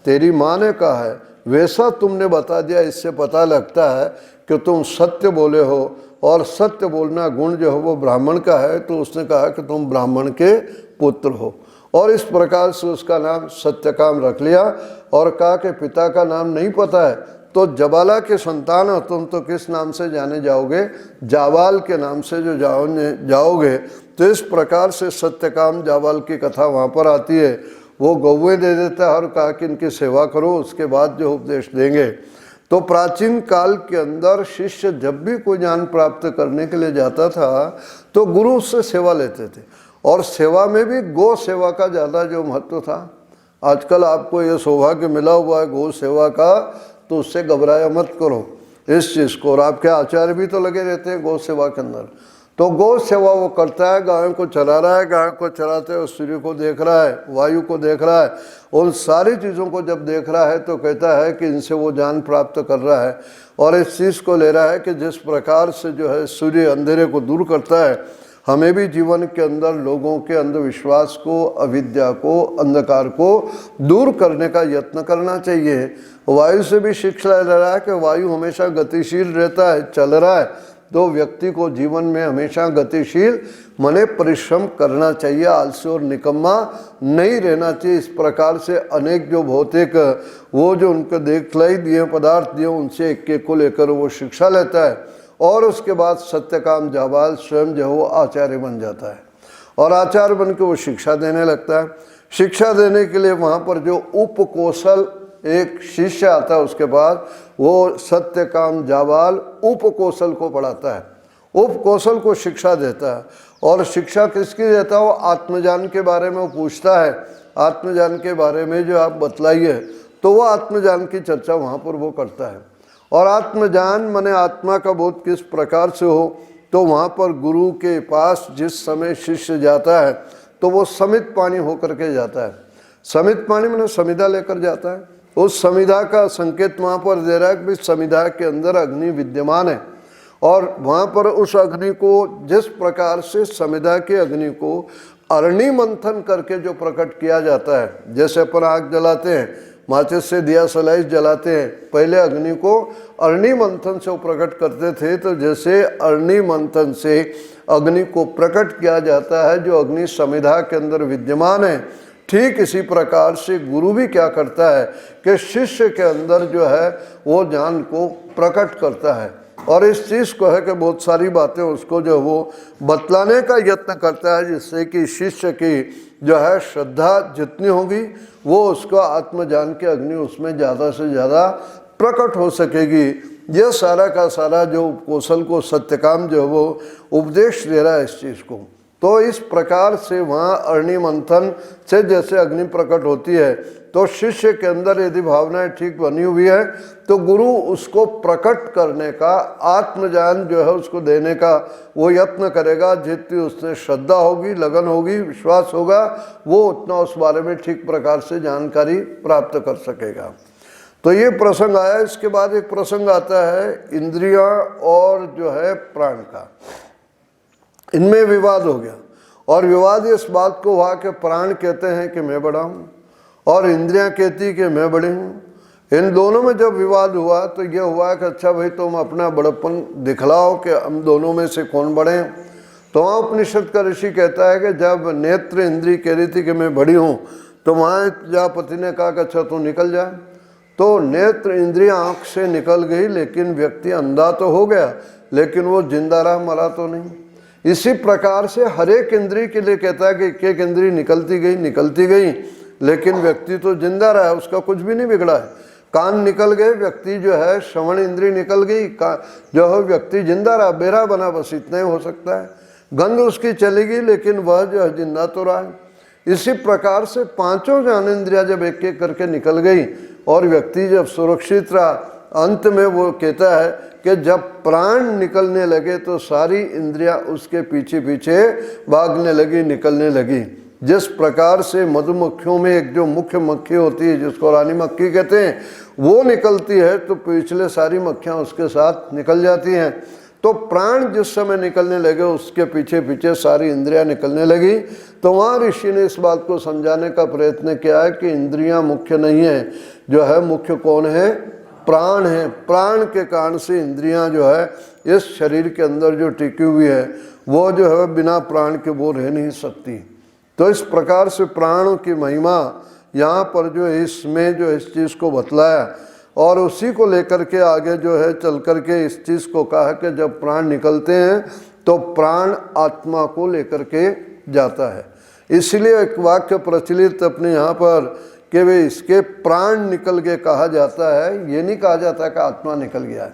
तेरी माँ ने कहा है वैसा तुमने बता दिया, इससे पता लगता है कि तुम सत्य बोले हो और सत्य बोलना गुण जो है वो ब्राह्मण का है। तो उसने कहा कि तुम ब्राह्मण के पुत्र हो, और इस प्रकार से उसका नाम सत्यकाम रख लिया और कहा कि पिता का नाम नहीं पता है तो जबाला के संतान हो तुम तो किस नाम से जाने जाओगे, जाबाल के नाम से जो जाओगे। तो इस प्रकार से सत्यकाम जाबाल की कथा वहाँ पर आती है। वो गौवें दे देता है और कहा कि इनकी सेवा करो, उसके बाद जो उपदेश देंगे। तो प्राचीन काल के अंदर शिष्य जब भी कोई ज्ञान प्राप्त करने के लिए जाता था तो गुरु उससे सेवा लेते थे, और सेवा में भी गौ सेवा का ज़्यादा जो महत्व था। आजकल आपको ये सौभाग्य मिला हुआ है गौ सेवा का, तो उससे घबराया मत करो इस चीज़ को। और आपके आचार्य भी तो लगे रहते हैं गौ सेवा के अंदर। तो गौ सेवा वो करता है, गायों को चरा रहा है, गायों को चराते हुए सूर्य को देख रहा है, वायु को देख रहा है, उन सारी चीज़ों को जब देख रहा है तो कहता है कि इनसे वो ज्ञान प्राप्त कर रहा है। और इस चीज़ को ले रहा है कि जिस प्रकार से जो है सूर्य अंधेरे को दूर करता है, हमें भी जीवन के अंदर लोगों के अंधविश्वास को, अविद्या को, अंधकार को दूर करने का यत्न करना चाहिए। वायु से भी शिक्षा ले रहा है कि वायु हमेशा गतिशील रहता है, चल रहा है, तो व्यक्ति को जीवन में हमेशा गतिशील मने परिश्रम करना चाहिए, आलसी और निकम्मा नहीं रहना चाहिए। इस प्रकार से अनेक जो भौतिक वो जो उनको दिखलाई दिए पदार्थ दिए उनसे एक को लेकर वो शिक्षा लेता है, और उसके बाद सत्यकाम जाबाल स्वयं जो वो आचार्य बन जाता है, और आचार्य बन के वो शिक्षा देने लगता है। शिक्षा देने के लिए वहाँ पर जो उपकौशल एक शिष्य आता है उसके पास, वो सत्यकाम जाबाल उपकौशल को पढ़ाता है, उपकौशल को शिक्षा देता है। और शिक्षा किसकी देता है? वो आत्मज्ञान के बारे में वो पूछता है, आत्मज्ञान के बारे में जो आप बतलाइए, तो वो आत्मज्ञान की चर्चा वहाँ पर वो करता है। और आत्मज्ञान माने आत्मा का बोध किस प्रकार से हो, तो वहाँ पर गुरु के पास जिस समय शिष्य जाता है तो वो समित पानी होकर के जाता है। समित पानी मैंने समिधा लेकर जाता है, उस समिधा का संकेत वहाँ पर दे रहा है कि समिधा के अंदर अग्नि विद्यमान है। और वहाँ पर उस अग्नि को जिस प्रकार से समिधा की अग्नि को अरणि मंथन करके जो प्रकट किया जाता है, जैसे अपन आग जलाते हैं, माचिस से दिया सलाइस जलाते हैं, पहले अग्नि को अरणि मंथन से वो प्रकट करते थे। तो जैसे अरणि मंथन से अग्नि को प्रकट किया जाता है जो अग्नि समिधा के अंदर विद्यमान है, ठीक इसी प्रकार से गुरु भी क्या करता है कि शिष्य के अंदर जो है वो ज्ञान को प्रकट करता है और इस चीज़ को है कि बहुत सारी बातें उसको जो वो बतलाने का यत्न करता है, जिससे कि शिष्य की जो है श्रद्धा जितनी होगी वो उसको आत्मज्ञान की अग्नि उसमें ज़्यादा से ज़्यादा प्रकट हो सकेगी। यह सारा का सारा जो कौशल को सत्यकाम जो है वो उपदेश दे रहा है इस चीज़ को। तो इस प्रकार से वहाँ अरणि मंथन से जैसे अग्नि प्रकट होती है, तो शिष्य के अंदर यदि भावनाएं ठीक बनी हुई है तो गुरु उसको प्रकट करने का, आत्मज्ञान जो है उसको देने का वो यत्न करेगा। जितनी उससे श्रद्धा होगी, लगन होगी, विश्वास होगा, वो उतना उस बारे में ठीक प्रकार से जानकारी प्राप्त कर सकेगा। तो ये प्रसंग आया। इसके बाद एक प्रसंग आता है इंद्रियां और जो है प्राण का। इनमें विवाद हो गया और विवाद इस बात को हुआ कि प्राण कहते हैं कि मैं बड़ा हूँ और इंद्रियां कहती कि मैं बड़ी हूँ। इन दोनों में जब विवाद हुआ तो यह हुआ कि अच्छा भाई तुम अपना बड़प्पन दिखलाओ कि हम दोनों में से कौन बड़े हैं। तो वहाँ उपनिषद का ऋषि कहता है कि जब नेत्र इंद्री कह रही थी कि मैं बड़ी हूँ तो वहाँ प्रजापति ने कहा कि अच्छा तू निकल जाए। तो नेत्र इंद्रियां आँख से निकल गई, लेकिन व्यक्ति अंधा तो हो गया, लेकिन वो जिंदा रहा, मरा तो नहीं। इसी प्रकार से हर एक इंद्री के लिए कहता है कि एक इंद्री निकलती गई, लेकिन व्यक्ति तो जिंदा रहा, उसका कुछ भी नहीं बिगड़ा है। कान निकल गए, व्यक्ति जो है श्रवण इंद्री निकल गई, जो है व्यक्ति जिंदा रहा, बेरा बना, बस इतना ही हो सकता है। गंध उसकी चली गई, लेकिन वह जो है जिंदा तो रहा है। इसी प्रकार से पांचों ज्ञानेंद्रियां जब एक एक करके निकल गई और व्यक्ति जब सुरक्षित रहा, अंत में वो कहता है कि जब प्राण निकलने लगे तो सारी इंद्रियां उसके पीछे पीछे भागने लगी, निकलने लगी। जिस प्रकार से मधुमक्खियों में एक जो मुख्य मक्खी होती है जिसको रानी मक्खी कहते हैं, वो निकलती है तो पिछले सारी मक्खियां उसके साथ निकल जाती हैं। तो प्राण जिस समय निकलने लगे उसके पीछे पीछे सारी इंद्रियां निकलने लगी। तो वहाँ ऋषि ने इस बात को समझाने का प्रयत्न किया है कि इंद्रियां मुख्य नहीं है, जो है मुख्य कौन है? प्राण है। प्राण के कारण से इंद्रियां जो है इस शरीर के अंदर जो टिकी हुई है वो जो है बिना प्राण के वो रह नहीं सकती। तो इस प्रकार से प्राणों की महिमा यहाँ पर जो है इसमें जो इस चीज़ को बतलाया और उसी को लेकर के आगे जो है चल कर के इस चीज़ को कहा कि जब प्राण निकलते हैं तो प्राण आत्मा को लेकर के जाता है। इसलिए एक वाक्य प्रचलित अपने यहाँ पर कि वे इसके प्राण निकल के कहा जाता है, ये नहीं कहा जाता कि आत्मा निकल गया है।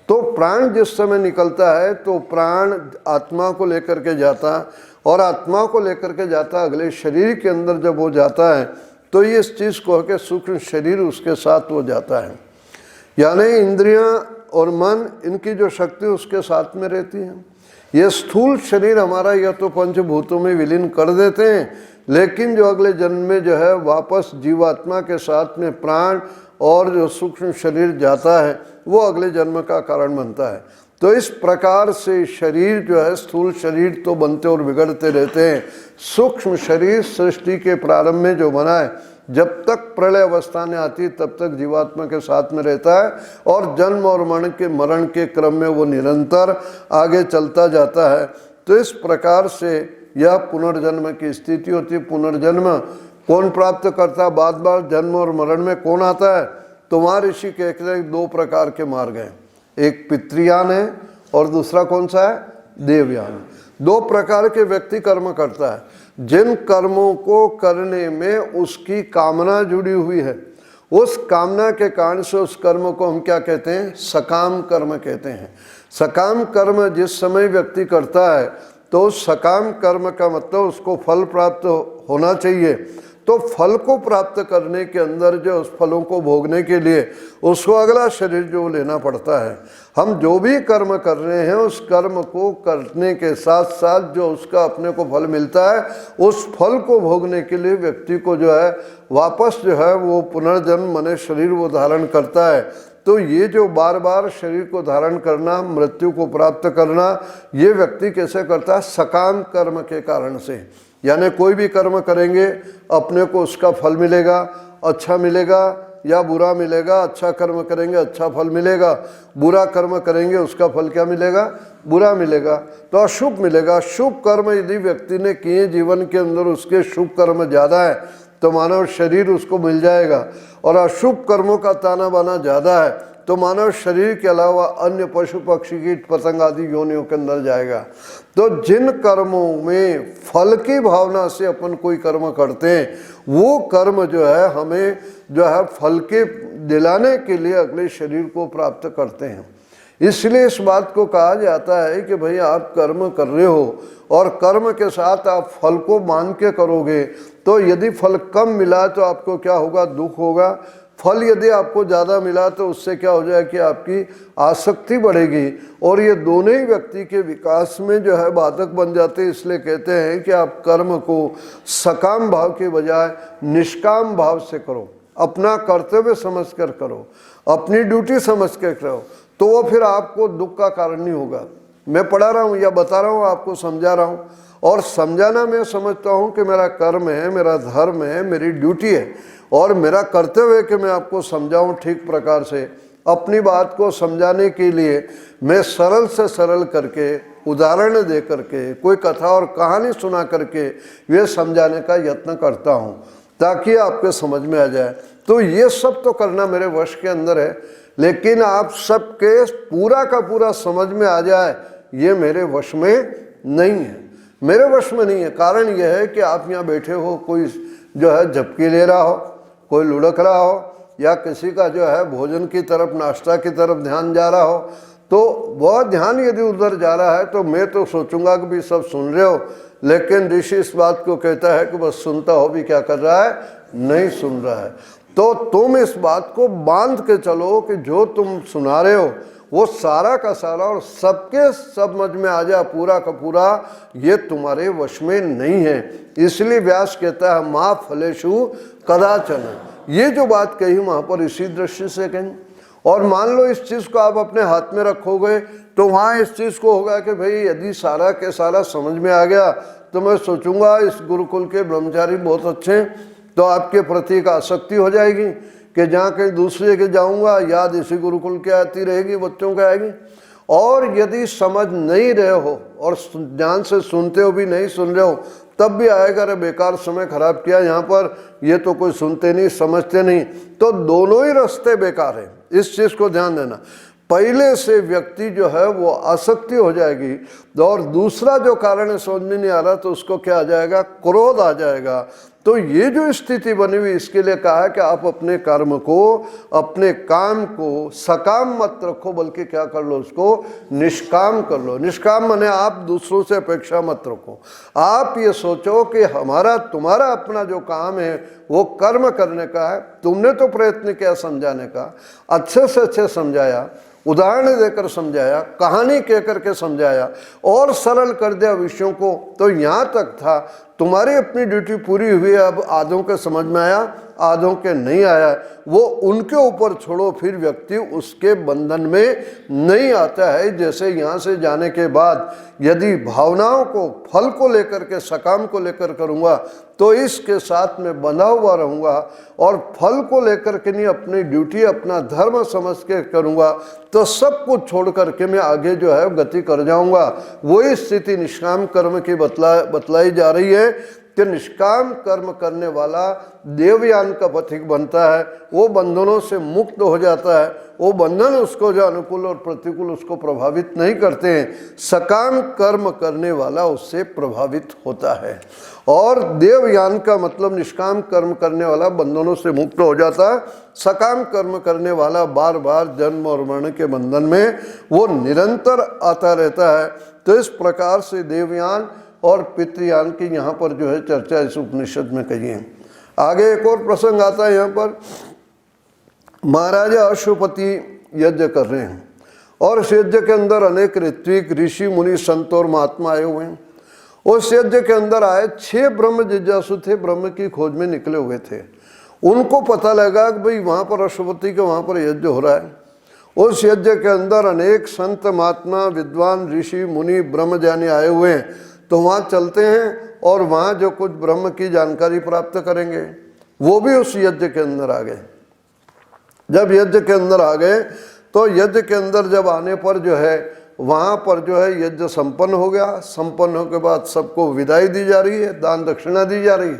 तो प्राण जिस समय निकलता है तो प्राण आत्मा को लेकर के जाता और आत्मा को लेकर के जाता अगले शरीर के अंदर जब वो जाता है तो ये इस चीज़ को कि सूक्ष्म शरीर उसके साथ वो जाता है। यानी इंद्रियां और मन इनकी जो शक्ति उसके साथ में रहती है। ये स्थूल शरीर हमारा या तो पंचभूतों में विलीन कर देते हैं, लेकिन जो अगले जन्म में जो है वापस जीवात्मा के साथ में प्राण और जो सूक्ष्म शरीर जाता है वो अगले जन्म का कारण बनता है। तो इस प्रकार से शरीर जो है स्थूल शरीर तो बनते और बिगड़ते रहते हैं। सूक्ष्म शरीर सृष्टि के प्रारंभ में जो बना है, जब तक प्रलय अवस्था ने आती तब तक जीवात्मा के साथ में रहता है और जन्म और मरण के क्रम में वो निरंतर आगे चलता जाता है। तो इस प्रकार से यह पुनर्जन्म की स्थिति होती है। पुनर्जन्म कौन प्राप्त करता है? बार बार जन्म और मरण में कौन आता है? तो वहाँ ऋषि कहते हैं दो प्रकार के मार्ग हैं, एक पितृयान है और दूसरा कौन सा है? देवयान। दो प्रकार के व्यक्ति कर्म करता है। जिन कर्मों को करने में उसकी कामना जुड़ी हुई है, उस कामना के कारण से उस कर्म को हम क्या कहते हैं? सकाम कर्म कहते हैं। सकाम कर्म जिस समय व्यक्ति करता है तो सकाम कर्म का मतलब उसको फल प्राप्त होना चाहिए। तो फल को प्राप्त करने के अंदर जो उस फलों को भोगने के लिए उसको अगला शरीर जो लेना पड़ता है। हम जो भी कर्म कर रहे हैं उस कर्म को करने के साथ साथ जो उसका अपने को फल मिलता है, उस फल को भोगने के लिए व्यक्ति को जो है वापस जो है वो पुनर्जन्म माने शरीर वो धारण करता है। तो ये जो बार बार शरीर को धारण करना, मृत्यु को प्राप्त करना, ये व्यक्ति कैसे करता है? सकाम कर्म के कारण से। यानी कोई भी कर्म करेंगे अपने को उसका फल मिलेगा, अच्छा मिलेगा या बुरा मिलेगा। अच्छा कर्म करेंगे अच्छा फल मिलेगा, बुरा कर्म करेंगे उसका फल क्या मिलेगा? बुरा मिलेगा। तो अशुभ मिलेगा। शुभ कर्म यदि व्यक्ति ने किए जीवन के अंदर, उसके शुभ कर्म ज़्यादा है तो मानव शरीर उसको मिल जाएगा, और अशुभ कर्मों का ताना बाना ज़्यादा है तो मानव शरीर के अलावा अन्य पशु पक्षी कीट पतंग आदि योनियों के अंदर जाएगा। तो जिन कर्मों में फल की भावना से अपन कोई कर्म करते हैं, वो कर्म जो है हमें जो है फल के दिलाने के लिए अगले शरीर को प्राप्त करते हैं। इसलिए इस बात को कहा जाता है कि भाई आप कर्म कर रहे हो और कर्म के साथ आप फल को मान के करोगे, तो यदि फल कम मिला तो आपको क्या होगा? दुख होगा। फल यदि आपको ज़्यादा मिला तो उससे क्या हो जाए कि आपकी आसक्ति बढ़ेगी, और ये दोनों ही व्यक्ति के विकास में जो है बाधक बन जाते हैं। इसलिए कहते हैं कि आप कर्म को सकाम भाव के बजाय निष्काम भाव से करो, अपना कर्तव्य समझ कर करो, अपनी ड्यूटी समझ कर करो, तो वो फिर आपको दुख का कारण नहीं होगा। मैं पढ़ा रहा हूँ या बता रहा हूँ, आपको समझा रहा हूँ, और समझाना मैं समझता हूँ कि मेरा कर्म है, मेरा धर्म है, मेरी ड्यूटी है, और मेरा कर्तव्य है कि मैं आपको समझाऊँ ठीक प्रकार से। अपनी बात को समझाने के लिए मैं सरल से सरल करके, उदाहरण दे करके, कोई कथा और कहानी सुना करके वे समझाने का यत्न करता हूँ ताकि आपके समझ में आ जाए। तो ये सब तो करना मेरे वश के अंदर है, लेकिन आप सबके पूरा का पूरा समझ में आ जाए ये मेरे वश में नहीं है, मेरे वश में नहीं है। कारण यह है कि आप यहाँ बैठे हो, कोई जो है झपकी ले रहा हो, कोई लुढ़क रहा हो, या किसी का जो है भोजन की तरफ, नाश्ता की तरफ ध्यान जा रहा हो, तो वह ध्यान यदि उधर जा रहा है तो मैं तो सोचूंगा कि भी सब सुन रहे हो, लेकिन ऋषि इस बात को कहता है कि बस सुनता हो भी क्या कर रहा है? नहीं सुन रहा है। तो तुम इस बात को बांध के चलो कि जो तुम सुना रहे हो वो सारा का सारा और सबके सब समझ में आ जाए, पूरा का पूरा, ये तुम्हारे वश में नहीं है। इसलिए व्यास कहता है माँ फलेषु कदाचन। ये जो बात कही वहाँ पर इसी दृष्टि से कहीं, और मान लो इस चीज़ को आप अपने हाथ में रखोगे तो वहाँ इस चीज़ को होगा कि भाई यदि सारा के सारा समझ में आ गया तो मैं सोचूंगा इस गुरुकुल के ब्रह्मचारी बहुत अच्छे हैं, तो आपके प्रति एक आसक्ति हो जाएगी कि जहाँ कहीं दूसरे के जाऊँगा याद इसी गुरुकुल की आती रहेगी, बच्चों की आएगी। और यदि समझ नहीं रहे हो और ध्यान से सुनते हो भी नहीं सुन रहे हो तब भी आएगा, अरे बेकार समय खराब किया यहाँ पर, ये तो कोई सुनते नहीं समझते नहीं, तो दोनों ही रास्ते बेकार हैं। इस चीज़ को ध्यान देना। पहले से व्यक्ति जो है वो आसक्ति हो जाएगी, और दूसरा जो कारण समझ में नहीं आ रहा तो उसको क्या आ जाएगा? क्रोध आ जाएगा। तो ये जो स्थिति बनी हुई, इसके लिए कहा है कि आप अपने कर्म को, अपने काम को सकाम मत रखो, बल्कि क्या कर लो? उसको निष्काम कर लो। निष्काम माने आप दूसरों से अपेक्षा मत रखो। आप ये सोचो कि हमारा तुम्हारा अपना जो काम है वो कर्म करने का है। तुमने तो प्रयत्न किया समझाने का, अच्छे से अच्छे समझाया, उदाहरण देकर समझाया, कहानी कह करके समझाया और सरल कर दिया विषयों को, तो यहाँ तक था। तुम्हारी अपनी ड्यूटी पूरी हुई, अब आधों के समझ में आया, आधों के नहीं आया, वो उनके ऊपर छोड़ो, फिर व्यक्ति उसके बंधन में नहीं आता है। जैसे यहाँ से जाने के बाद यदि भावनाओं को, फल को लेकर के, सकाम को लेकर करूँगा तो इसके साथ में बंधा हुआ रहूँगा, और फल को लेकर के नहीं, अपनी ड्यूटी, अपना धर्म समझ के करूँगा तो सब कुछ छोड़ करके मैं आगे जो है गति कर जाऊँगा। वही स्थिति निष्काम कर्म की बतलाई जा रही है कि निष्काम कर्म करने वाला देवयान का पथिक बनता है, वो बंधनों से मुक्त हो जाता है। वो बंधन उसको जो अनुकूल और प्रतिकूल उसको प्रभावित नहीं करते हैं। सकाम कर्म करने वाला उससे प्रभावित होता है। और देवयान का मतलब निष्काम कर्म करने वाला बंधनों से मुक्त हो जाता है। सकाम कर्म करने वाला बार बार जन्म और मरण के बंधन में वो निरंतर आता रहता है। तो इस प्रकार से देवयान और पितृयान की यहाँ पर जो है चर्चा इस उपनिषद में कही है। आगे एक और प्रसंग आता है, यहाँ पर महाराजा अश्वपति यज्ञ कर रहे हैं और इस यज्ञ के अंदर अनेक ऋत्विक, ऋषि, मुनि, संत और महात्मा आए हुए हैं। उस यज्ञ के अंदर आए 6 ब्रह्म जिज्ञासु थे, ब्रह्म की खोज में निकले हुए थे। उनको पता लगा कि भाई वहाँ पर अश्वपति के वहाँ पर यज्ञ हो रहा है। उस यज्ञ के अंदर अनेक संत, महात्मा, विद्वान, ऋषि, मुनि, ब्रह्मज्ञानी आए हुए हैं, तो वहाँ चलते हैं और वहाँ जो कुछ ब्रह्म की जानकारी प्राप्त करेंगे। वो भी उस यज्ञ के अंदर आ गए। जब यज्ञ के अंदर आ गए तो यज्ञ के अंदर जब आने पर जो है वहाँ पर जो है यज्ञ संपन्न हो गया। संपन्न होने के बाद सबको विदाई दी जा रही है, दान दक्षिणा दी जा रही है।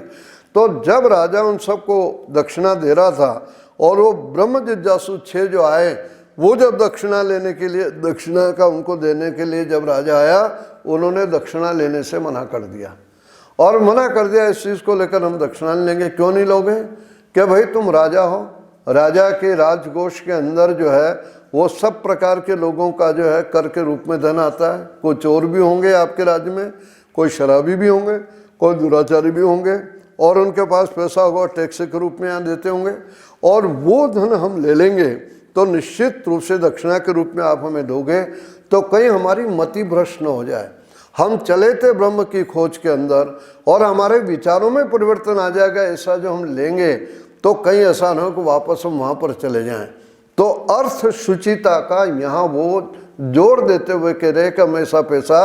तो जब राजा उन सबको दक्षिणा दे रहा था और वो ब्रह्म जिज्ञासु 6 जो आए, वो जब दक्षिणा लेने के लिए, दक्षिणा का उनको देने के लिए जब राजा आया, उन्होंने दक्षिणा लेने से मना कर दिया। और मना कर दिया इस चीज़ को लेकर, हम दक्षिणा नहीं लेंगे। क्यों नहीं लोगे? कि भाई तुम राजा हो, राजा के राजकोष के अंदर जो है वो सब प्रकार के लोगों का जो है कर के रूप में धन आता है। कोई चोर भी होंगे आपके राज्य में, कोई शराबी भी होंगे, कोई दुराचारी भी होंगे, और उनके पास पैसा होगा टैक्स के रूप में यहाँ देते होंगे, और वो धन हम ले लेंगे तो निश्चित रूप से दक्षिणा के रूप में आप हमें दोगे, तो कहीं हमारी मति भ्रष्ट न हो जाए। हम चले थे ब्रह्म की खोज के अंदर और हमारे विचारों में परिवर्तन आ जाएगा, ऐसा जो हम लेंगे तो कहीं ऐसा न हो कि वापस हम वहाँ पर चले जाएं। तो अर्थ शुचिता का यहाँ वो जोर देते हुए कह रहे कि हम ऐसा पैसा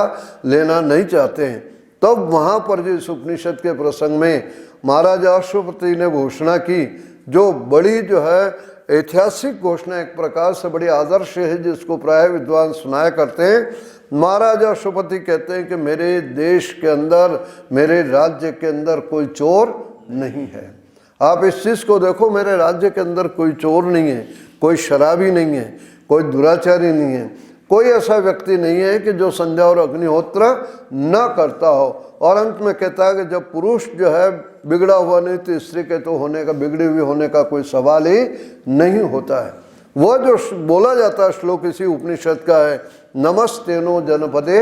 लेना नहीं चाहते हैं। तब वहाँ पर जो इस उपनिषद के प्रसंग में महाराजा अश्वपति ने घोषणा की, जो बड़ी जो है ऐतिहासिक घोषणा, एक प्रकार से बड़ी आदर्श है, जिसको प्राय विद्वान सुनाया करते हैं। महाराजा अश्वपति कहते हैं कि मेरे देश के अंदर, मेरे राज्य के अंदर कोई चोर नहीं है। आप इस चीज़ को देखो, मेरे राज्य के अंदर कोई चोर नहीं है, कोई शराबी नहीं है, कोई दुराचारी नहीं है, कोई ऐसा व्यक्ति नहीं है कि जो संध्या और अग्निहोत्र न करता हो। और अंत में कहता है कि जब पुरुष जो है बिगड़ा हुआ नहीं तो स्त्री के तो होने का, बिगड़ी हुई होने का कोई सवाल ही नहीं होता है। वह जो बोला जाता है श्लोक इसी उपनिषद का है, नमस्तेनो जनपदे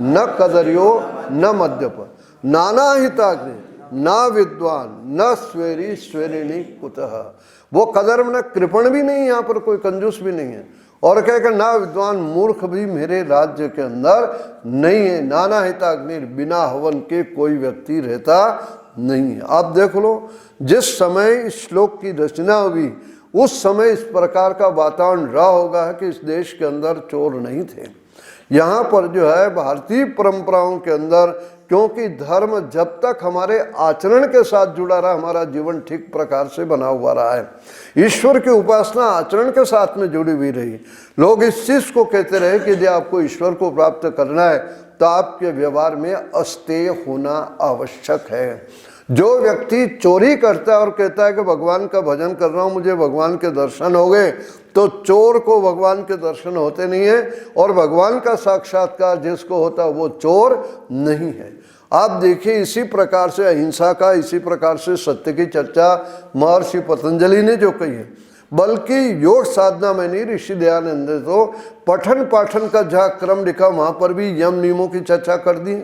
न कदर्यो न मद्यप नाना हिताग्नि ना विद्वान न स्वेरी स्वेरिणी कुतः। वो कदर्म न कृपण भी नहीं, यहाँ पर कोई कंजूस भी नहीं है, और कहकर ना विद्वान मूर्ख भी मेरे राज्य के अंदर नहीं है। नाना हिताग्नि, बिना हवन के कोई व्यक्ति रहता नहीं है। आप देख लो, जिस समय इस श्लोक की रचना हुई उस समय इस प्रकार का वातावरण रहा होगा कि इस देश के अंदर चोर नहीं थे। यहाँ पर जो है भारतीय परंपराओं के अंदर, क्योंकि धर्म जब तक हमारे आचरण के साथ जुड़ा रहा, हमारा जीवन ठीक प्रकार से बना हुआ रहा है। ईश्वर की उपासना आचरण के साथ में जुड़ी हुई रही। लोग इस चीज़ को कहते रहे कि यदि आपको ईश्वर को प्राप्त करना है तो आपके व्यवहार में अस्तेय होना आवश्यक है। जो व्यक्ति चोरी करता है और कहता है कि भगवान का भजन कर रहा हूँ, मुझे भगवान के दर्शन हो गए, तो चोर को भगवान के दर्शन होते नहीं है, और भगवान का साक्षात्कार जिसको होता है वो चोर नहीं है। आप देखिए, इसी प्रकार से अहिंसा का, इसी प्रकार से सत्य की चर्चा महर्षि पतंजलि ने जो कही है, बल्कि योग साधना में नहीं, ऋषि दयानंद ने तो पठन पाठन का जहाँ क्रम लिखा वहाँ पर भी यम नियमों की चर्चा कर दी।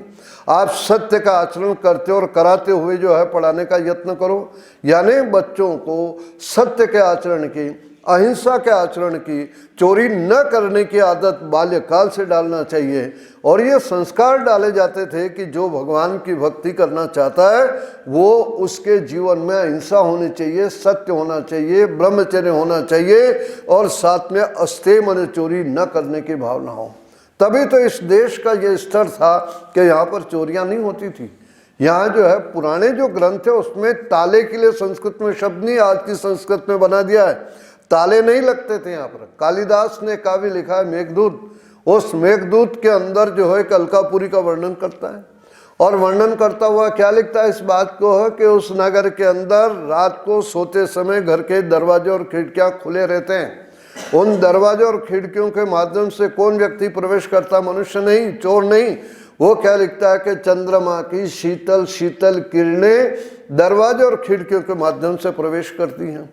आप सत्य का आचरण करते और कराते हुए जो है पढ़ाने का यत्न करो, यानी बच्चों को सत्य के आचरण की, अहिंसा के आचरण की, चोरी न करने की आदत बाल्यकाल से डालना चाहिए। और ये संस्कार डाले जाते थे कि जो भगवान की भक्ति करना चाहता है वो उसके जीवन में अहिंसा होनी चाहिए, सत्य होना चाहिए, ब्रह्मचर्य होना चाहिए, और साथ में अस्तेय मन चोरी न करने की भावना हो। तभी तो इस देश का ये स्तर था कि यहाँ पर चोरियाँ नहीं होती थी। यहाँ जो है पुराने जो ग्रंथ है उसमें ताले के लिए संस्कृत में शब्द नहीं, आज की संस्कृत में बना दिया है। ताले नहीं लगते थे यहाँ पर। कालिदास ने काव्य लिखा है मेघदूत, उस मेघदूत के अंदर जो है अलकापुरी का वर्णन करता है, और वर्णन करता हुआ क्या लिखता है, इस बात को है कि उस नगर के अंदर रात को सोते समय घर के दरवाजे और खिड़कियाँ खुले रहते हैं। उन दरवाजे और खिड़कियों के माध्यम से कौन व्यक्ति प्रवेश करता? मनुष्य नहीं, चोर नहीं। वो क्या लिखता है कि चंद्रमा की शीतल शीतल किरणें दरवाजे और खिड़कियों के माध्यम से प्रवेश करती हैं।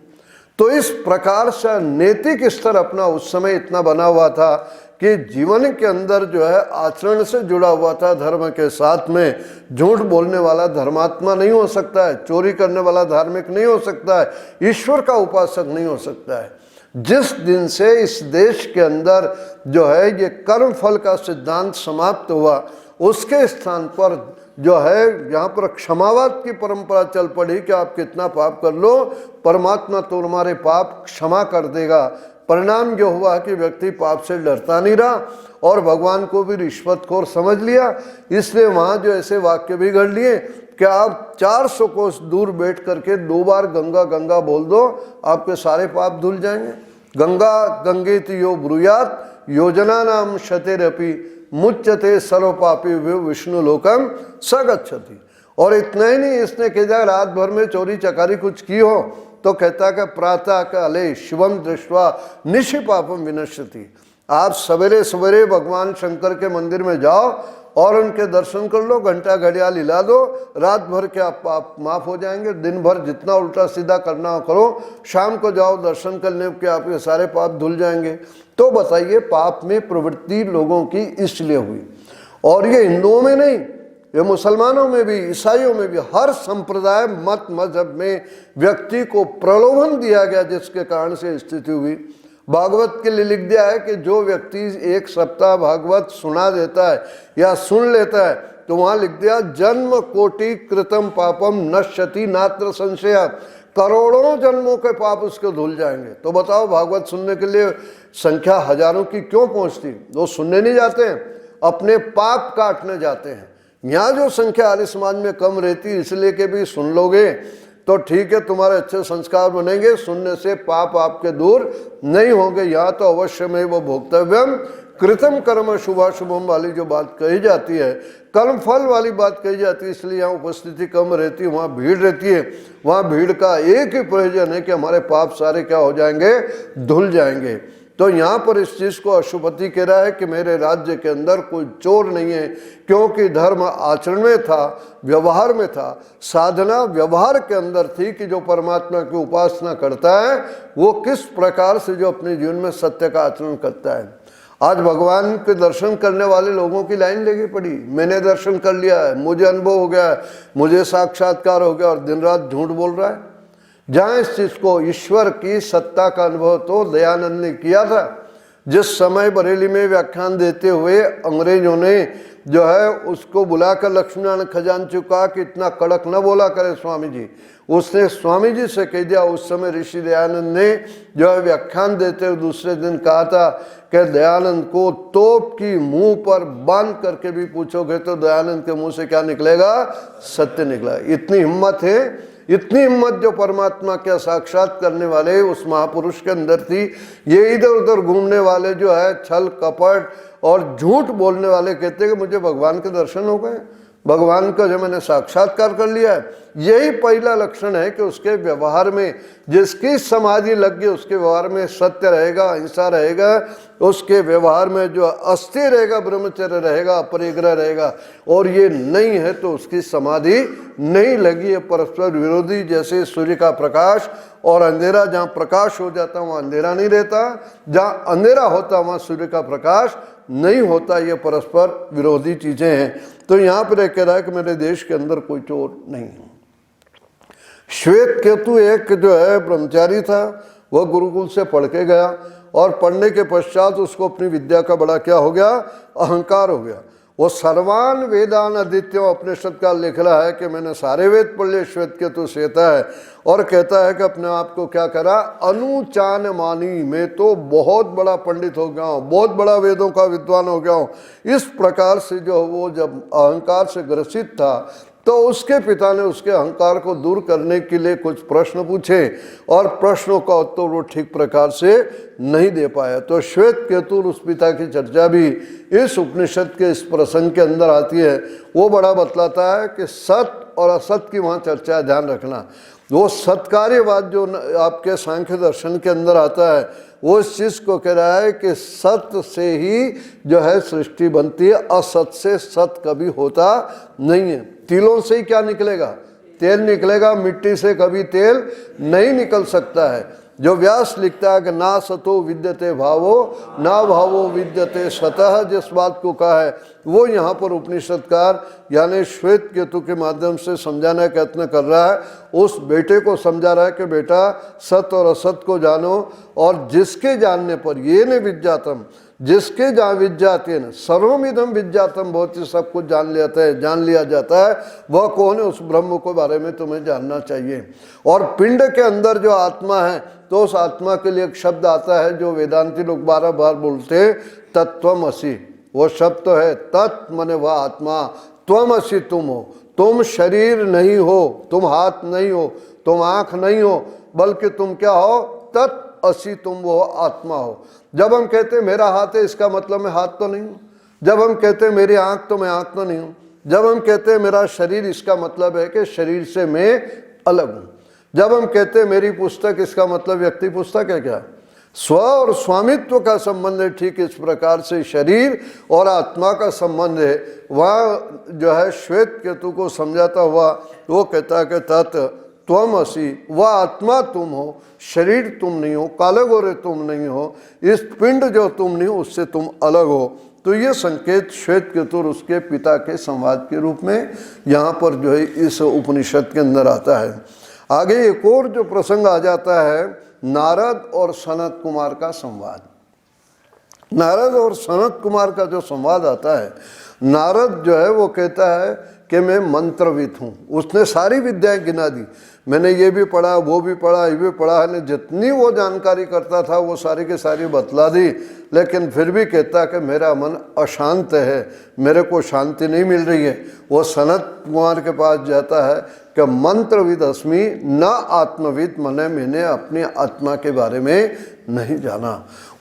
तो इस प्रकार से नैतिक स्तर अपना उस समय इतना बना हुआ था कि जीवन के अंदर जो है आचरण से जुड़ा हुआ था, धर्म के साथ में झूठ बोलने वाला धर्मात्मा नहीं हो सकता है, चोरी करने वाला धार्मिक नहीं हो सकता है, ईश्वर का उपासक नहीं हो सकता है। जिस दिन से इस देश के अंदर जो है ये कर्म फल का सिद्धांत समाप्त हुआ, उसके स्थान पर जो है यहाँ पर क्षमावाद की परंपरा चल पड़ी कि आप कितना पाप कर लो, परमात्मा तो तुम्हारे पाप क्षमा कर देगा। परिणाम जो हुआ कि व्यक्ति पाप से डरता नहीं रहा और भगवान को भी रिश्वतखोर समझ लिया। इसलिए वहाँ जो ऐसे वाक्य भी गढ़ लिए कि आप 400 कोस दूर बैठ करके 2 बार गंगा गंगा बोल दो, आपके सारे पाप धुल जाएंगे। गंगा गंगेति यो ब्रूयात योजना नाम शतेरपि मुच्यते सर्व पापी विष्णु लोकम सगच्छति। और इतना ही नहीं, इसने कहा रात भर में चोरी चकारी कुछ की हो तो कहता कि प्रातः काले शिवम दृष्ट्वा निशि पापम विनश्यति। आप सवेरे सवेरे भगवान शंकर के मंदिर में जाओ और उनके दर्शन कर लो, घंटा घड़ियाल हिला दो, रात भर के आप पाप माफ हो जाएंगे। दिन भर जितना उल्टा सीधा करना हो करो, शाम को जाओ दर्शन करने के आपके सारे पाप धुल जाएंगे। तो बताइए पाप में प्रवृत्ति लोगों की इसलिए हुई। और ये हिंदुओं में नहीं, ये मुसलमानों में भी, ईसाइयों में भी, हर संप्रदाय मत मजहब में व्यक्ति को प्रलोभन दिया गया जिसके कारण से स्थिति हुई। भागवत के लिए लिख दिया है कि जो व्यक्ति 1 सप्ताह भागवत सुना देता है या सुन लेता है तो वहाँ लिख दिया जन्म कोटि कृतम पापम नश्यति नात्र संशय, करोड़ों जन्मों के पाप उसके धुल जाएंगे। तो बताओ भागवत सुनने के लिए संख्या हजारों की क्यों पहुँचती? वो सुनने नहीं जाते हैं, अपने पाप काटने जाते हैं। यहाँ जो संख्या आर्य समाज में कम रहती है इसलिए कि भी सुन लोगे तो ठीक है, तुम्हारे अच्छे संस्कार बनेंगे, सुनने से पाप आपके दूर नहीं होंगे। यहाँ तो अवश्य में वो भोक्तव्यम कृतम कर्म शुभाशुभम वाली जो बात कही जाती है, कर्म फल वाली बात कही जाती है, इसलिए यहाँ उपस्थिति कम रहती है, वहाँ भीड़ रहती है। वहाँ भीड़ का एक ही प्रयोजन है कि हमारे पाप सारे क्या हो जाएंगे, धुल जाएंगे। तो यहाँ पर इस चीज़ को अशुभति कह रहा है कि मेरे राज्य के अंदर कोई चोर नहीं है, क्योंकि धर्म आचरण में था, व्यवहार में था। साधना व्यवहार के अंदर थी कि जो परमात्मा की उपासना करता है वो किस प्रकार से जो अपने जीवन में सत्य का आचरण करता है। आज भगवान के दर्शन करने वाले लोगों की लाइन लगी पड़ी, मैंने दर्शन कर लिया है, मुझे अनुभव हो गया है, मुझे साक्षात्कार हो गया, और दिन रात झूठ बोल रहा है। जहाँ इस चीज़ को ईश्वर की सत्ता का अनुभव तो दयानंद ने किया था। जिस समय बरेली में व्याख्यान देते हुए अंग्रेजों ने जो है उसको बुलाकर लक्ष्मीनारायण खजांची कहा कि इतना कड़क न बोला करे स्वामी जी, उसने स्वामी जी से कह दिया। उस समय ऋषि दयानंद ने जो है व्याख्यान देते हुए दूसरे दिन कहा था कि दयानंद को तोप की मुंह पर बांध करके भी पूछोगे तो दयानंद के मुंह से क्या निकलेगा, सत्य निकला। इतनी हिम्मत है, इतनी हिम्मत जो परमात्मा का साक्षात करने वाले उस महापुरुष के अंदर थी। ये इधर उधर घूमने वाले जो है छल कपट और झूठ बोलने वाले कहते हैं कि मुझे भगवान के दर्शन हो गए, भगवान का जो मैंने साक्षात्कार कर लिया है। यही पहला लक्षण है कि उसके व्यवहार में, जिसकी समाधि लग गई उसके व्यवहार में सत्य रहेगा, अहिंसा रहेगा, उसके व्यवहार में जो अस्थिर रहेगा, ब्रह्मचर्य रहेगा, अपरिग्रह रहेगा। और ये नहीं है तो उसकी समाधि नहीं लगी है। परस्पर विरोधी, जैसे सूर्य का प्रकाश और अंधेरा, जहाँ प्रकाश हो जाता वहाँ अंधेरा नहीं रहता, जहाँ अंधेरा होता वहाँ सूर्य का प्रकाश नहीं होता। ये परस्पर विरोधी चीज़ें हैं। तो यहाँ पर कह रहा है कि मेरे देश के अंदर कोई चोर नहीं है। श्वेत केतु एक जो है ब्रह्मचारी था, वह गुरुकुल से पढ़ के गया और पढ़ने के पश्चात उसको अपनी विद्या का बड़ा क्या हो गया, अहंकार हो गया। वो सर्वान वेदान अदित्य उपनिषद का लिख रहा है कि मैंने सारे वेद पढ़ लिए, श्वेत केतु सेता है, और कहता है कि अपने आप को क्या करा, अनुचान मानी, मैं तो बहुत बड़ा पंडित हो गया हूँ, बहुत बड़ा वेदों का विद्वान हो गया हूँ। इस प्रकार से जो वो जब अहंकार से ग्रसित था तो उसके पिता ने उसके अहंकार को दूर करने के लिए कुछ प्रश्न पूछे और प्रश्नों का उत्तर वो ठीक प्रकार से नहीं दे पाया। तो श्वेत केतु उस पिता की चर्चा भी इस उपनिषद के इस प्रसंग के अंदर आती है। वो बड़ा बतलाता है कि सत और असत की वहाँ चर्चा है, ध्यान रखना। वो सत्कार्यवाद जो आपके सांख्य दर्शन के अंदर आता है वो इस चीज़ को कह रहा है कि सत्य से ही जो है सृष्टि बनती है, असत से सत कभी होता नहीं है। तिलों से ही क्या निकलेगा, तेल निकलेगा, मिट्टी से कभी तेल नहीं निकल सकता है। जो व्यास लिखता है कि ना सतो विद्यते भावो ना भावो विद्यते सतः, जिस बात को कहा है वो यहाँ पर उपनिषदकार यानी श्वेत केतु के माध्यम से समझाने का यत्न कर रहा है। उस बेटे को समझा रहा है कि बेटा सत और असत को जानो, और जिसके जानने पर ये न विज्ञातम, जिसके जहाँ विज्ञाते न सर्वमिदम विज्ञातम, बहुत ही सब कुछ जान लिया जाता है, वह कौन है? उस ब्रह्म के बारे में तुम्हें जानना चाहिए। और पिंड के अंदर जो आत्मा है, तो उस आत्मा के लिए एक शब्द आता है जो वेदांती लोग बार बार बोलते, तत्वमसि। वो शब्द तो है तत् माने वह आत्मा, त्वमसि तुम हो, तुम शरीर नहीं हो, तुम हाथ नहीं हो, तुम आँख नहीं हो, बल्कि तुम क्या हो? तत् असि, तुम वो आत्मा हो। जब हम कहते मेरा हाथ है, इसका मतलब मैं हाथ तो नहीं हूँ। जब हम कहते मेरी आँख, तो मैं आँख तो नहीं हूँ। जब हम कहते मेरा शरीर, इसका मतलब है कि शरीर से मैं अलग हूँ। जब हम कहते मेरी पुस्तक, इसका मतलब व्यक्ति पुस्तक है क्या? स्व और स्वामित्व का संबंध है। ठीक इस प्रकार से शरीर और आत्मा का संबंध है। वह जो है श्वेत केतु को समझाता हुआ वो कहता है कि तत् त्वमसि, वह आत्मा तुम हो, शरीर तुम नहीं हो, कालगोरे तुम नहीं हो, इस पिंड जो तुम नहीं हो उससे तुम अलग हो। तो ये संकेत श्वेत केतु और उसके पिता के संवाद के रूप में यहाँ पर जो है इस उपनिषद के अंदर आता है। आगे एक और जो प्रसंग आ जाता है, नारद और सनत कुमार का संवाद। नारद और सनत कुमार का जो संवाद आता है, नारद जो है वो कहता है कि मैं मंत्रविद हूँ। उसने सारी विद्याएं गिना दी, मैंने ये भी पढ़ा, वो भी पढ़ा, ये भी पढ़ा है, जितनी वो जानकारी करता था वो सारी की सारी बतला दी। लेकिन फिर भी कहता कि मेरा मन अशांत है, मेरे को शांति नहीं मिल रही है। वो सनत कुमार के पास जाता है कि मंत्रविद अस्मि न आत्मविद, मने मैंने अपनी आत्मा के बारे में नहीं जाना।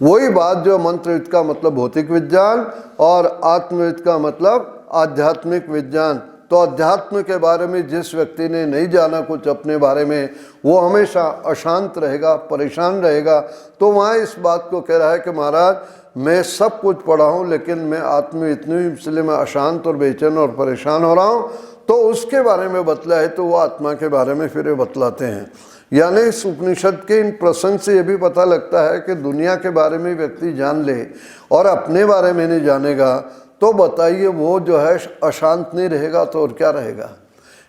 वही बात जो मंत्रविद का मतलब भौतिक विज्ञान और आत्मविद का मतलब आध्यात्मिक विज्ञान। तो अध्यात्म के बारे में जिस व्यक्ति ने नहीं जाना कुछ अपने बारे में, वो हमेशा अशांत रहेगा, परेशान रहेगा। तो वहाँ इस बात को कह रहा है कि महाराज मैं सब कुछ पढ़ा हूँ, लेकिन मैं आत्मविद नहीं हूँ, इसलिए मैं अशांत और बेचैन और परेशान हो रहा हूँ। तो उसके बारे में बतला है, तो वो आत्मा के बारे में फिर बतलाते हैं। यानी इस उपनिषद के इन प्रसंग से ये भी पता लगता है कि दुनिया के बारे में व्यक्ति जान ले और अपने बारे में नहीं जानेगा, तो बताइए वो जो है अशांत नहीं रहेगा तो और क्या रहेगा।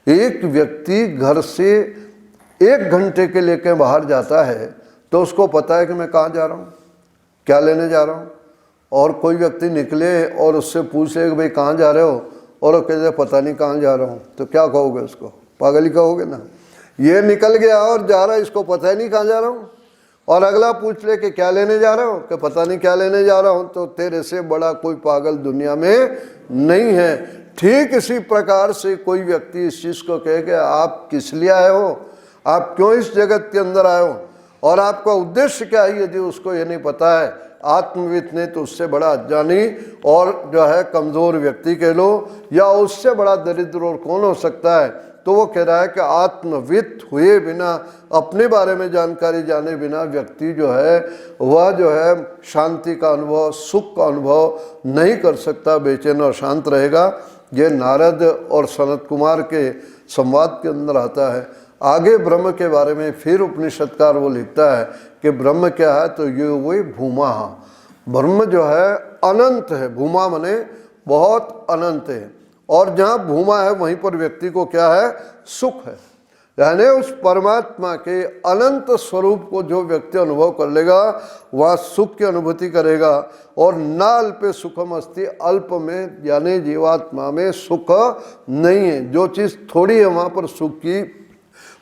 एक व्यक्ति घर से 1 घंटे के लिए कहीं बाहर जाता है तो उसको पता है कि मैं कहाँ जा रहा हूँ, क्या लेने जा रहा हूँ। और कोई व्यक्ति निकले और उससे पूछे कि भाई कहाँ जा रहे हो, और वो कहते पता नहीं कहाँ जा रहा हूँ, तो क्या कहोगे उसको? पागल ही कहोगे ना। ये निकल गया और जा रहा है, इसको पता ही नहीं कहाँ जा रहा हूँ। और अगला पूछ ले कि क्या लेने जा रहे हो, कि पता नहीं क्या लेने जा रहा हूँ, तो तेरे से बड़ा कोई पागल दुनिया में नहीं है। ठीक इसी प्रकार से कोई व्यक्ति इस चीज़ को कहे कि आप किस लिए आए हो, आप क्यों इस जगत के अंदर आए हो और आपका उद्देश्य क्या है, यदि उसको ये नहीं पता है, आत्मविद ने, तो उससे बड़ा अज्ञानी और जो है कमज़ोर व्यक्ति कह लो, या उससे बड़ा दरिद्र और कौन हो सकता है। तो वो कह रहा है कि आत्मविद हुए बिना, अपने बारे में जानकारी जाने बिना व्यक्ति जो है वह जो है शांति का अनुभव, सुख का अनुभव नहीं कर सकता, बेचैन और शांत रहेगा। ये नारद और सनत कुमार के संवाद के अंदर आता है। आगे ब्रह्म के बारे में फिर उपनिषदकार वो लिखता है कि ब्रह्म क्या है, तो ये वही भूमा, ब्रह्म जो है अनंत है। भूमा माने बहुत अनंत है, और जहाँ भूमा है वहीं पर व्यक्ति को क्या है, सुख है। यानी उस परमात्मा के अनंत स्वरूप को जो व्यक्ति अनुभव कर लेगा वह सुख की अनुभूति करेगा। और न अल्पे सुखम अस्ति, अल्प में यानी जीवात्मा में सुख नहीं है। जो चीज़ थोड़ी है वहाँ पर सुख की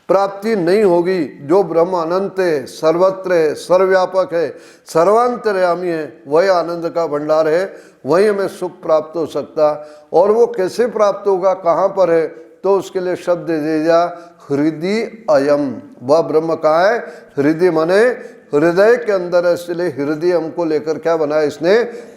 प्राप्ति नहीं होगी। जो ब्रह्म अनंत है, सर्वत्र है, सर्वव्यापक है, सर्वांतर्यामी है, वही आनंद का भंडार है, वही हमें सुख प्राप्त हो सकता। और वो कैसे प्राप्त होगा, कहाँ पर है, तो उसके लिए शब्द दे दिया हृदय अयम। वह ब्रह्म कहाँ है, हृदय माने हृदय के अंदर है, इसलिए हृदय हमको लेकर क्या बनाया इसने,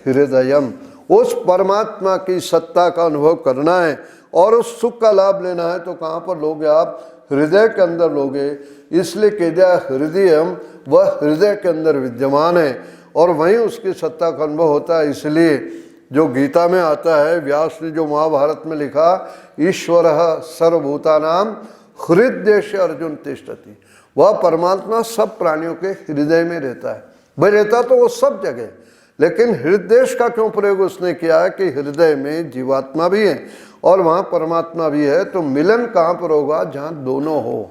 हृदयम। उस परमात्मा की सत्ता का अनुभव करना है और उस सुख का लाभ लेना है, तो कहाँ पर लोगे आप, हृदय के अंदर लोगे। इसलिए कह दिया हृदयम, वह हृदय के अंदर विद्यमान है और वहीं उसकी सत्ता का अनुभव होता है। इसलिए जो गीता में आता है, व्यास ने जो महाभारत में लिखा, ईश्वर सर्वभूतानां हृदय से अर्जुन तिष्ठति, वह परमात्मा सब प्राणियों के हृदय में रहता है। भाई रहता तो वो सब जगह, लेकिन हृदय का क्यों प्रयोग उसने किया है कि हृदय में जीवात्मा भी है और वहाँ परमात्मा भी है। तो मिलन कहाँ पर होगा? जहाँ दोनों हो।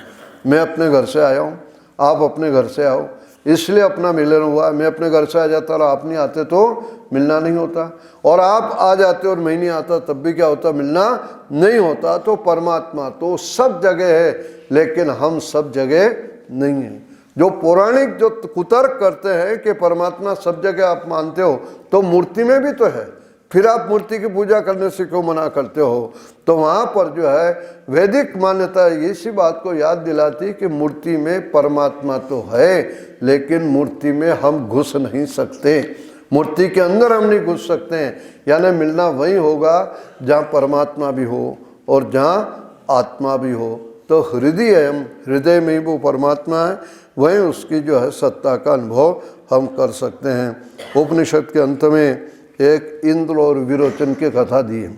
मैं अपने घर से आया हूँ, आप अपने घर से आओ, इसलिए अपना मिलन हुआ। मैं अपने घर से आ जाता और आप नहीं आते तो मिलना नहीं होता, और आप आ जाते और मैं नहीं आता तब भी क्या होता? मिलना नहीं होता। तो परमात्मा तो सब जगह है, लेकिन हम सब जगह नहीं है। जो पौराणिक जो कुतर्क करते हैं कि परमात्मा सब जगह आप मानते हो, तो मूर्ति में भी तो है, फिर आप मूर्ति की पूजा करने से क्यों मना करते हो? तो वहाँ पर जो है वैदिक मान्यता इसी बात को याद दिलाती कि मूर्ति में परमात्मा तो है, लेकिन मूर्ति में हम घुस नहीं सकते, मूर्ति के अंदर हम नहीं घुस सकते हैं। यानी मिलना वही होगा जहाँ परमात्मा भी हो और जहाँ आत्मा भी हो। तो हृदय में ही वो परमात्मा है, वहीं उसकी जो है सत्ता का अनुभव हम कर सकते हैं। उपनिषद के अंत में एक इंद्र और विरोचन की कथा दी है।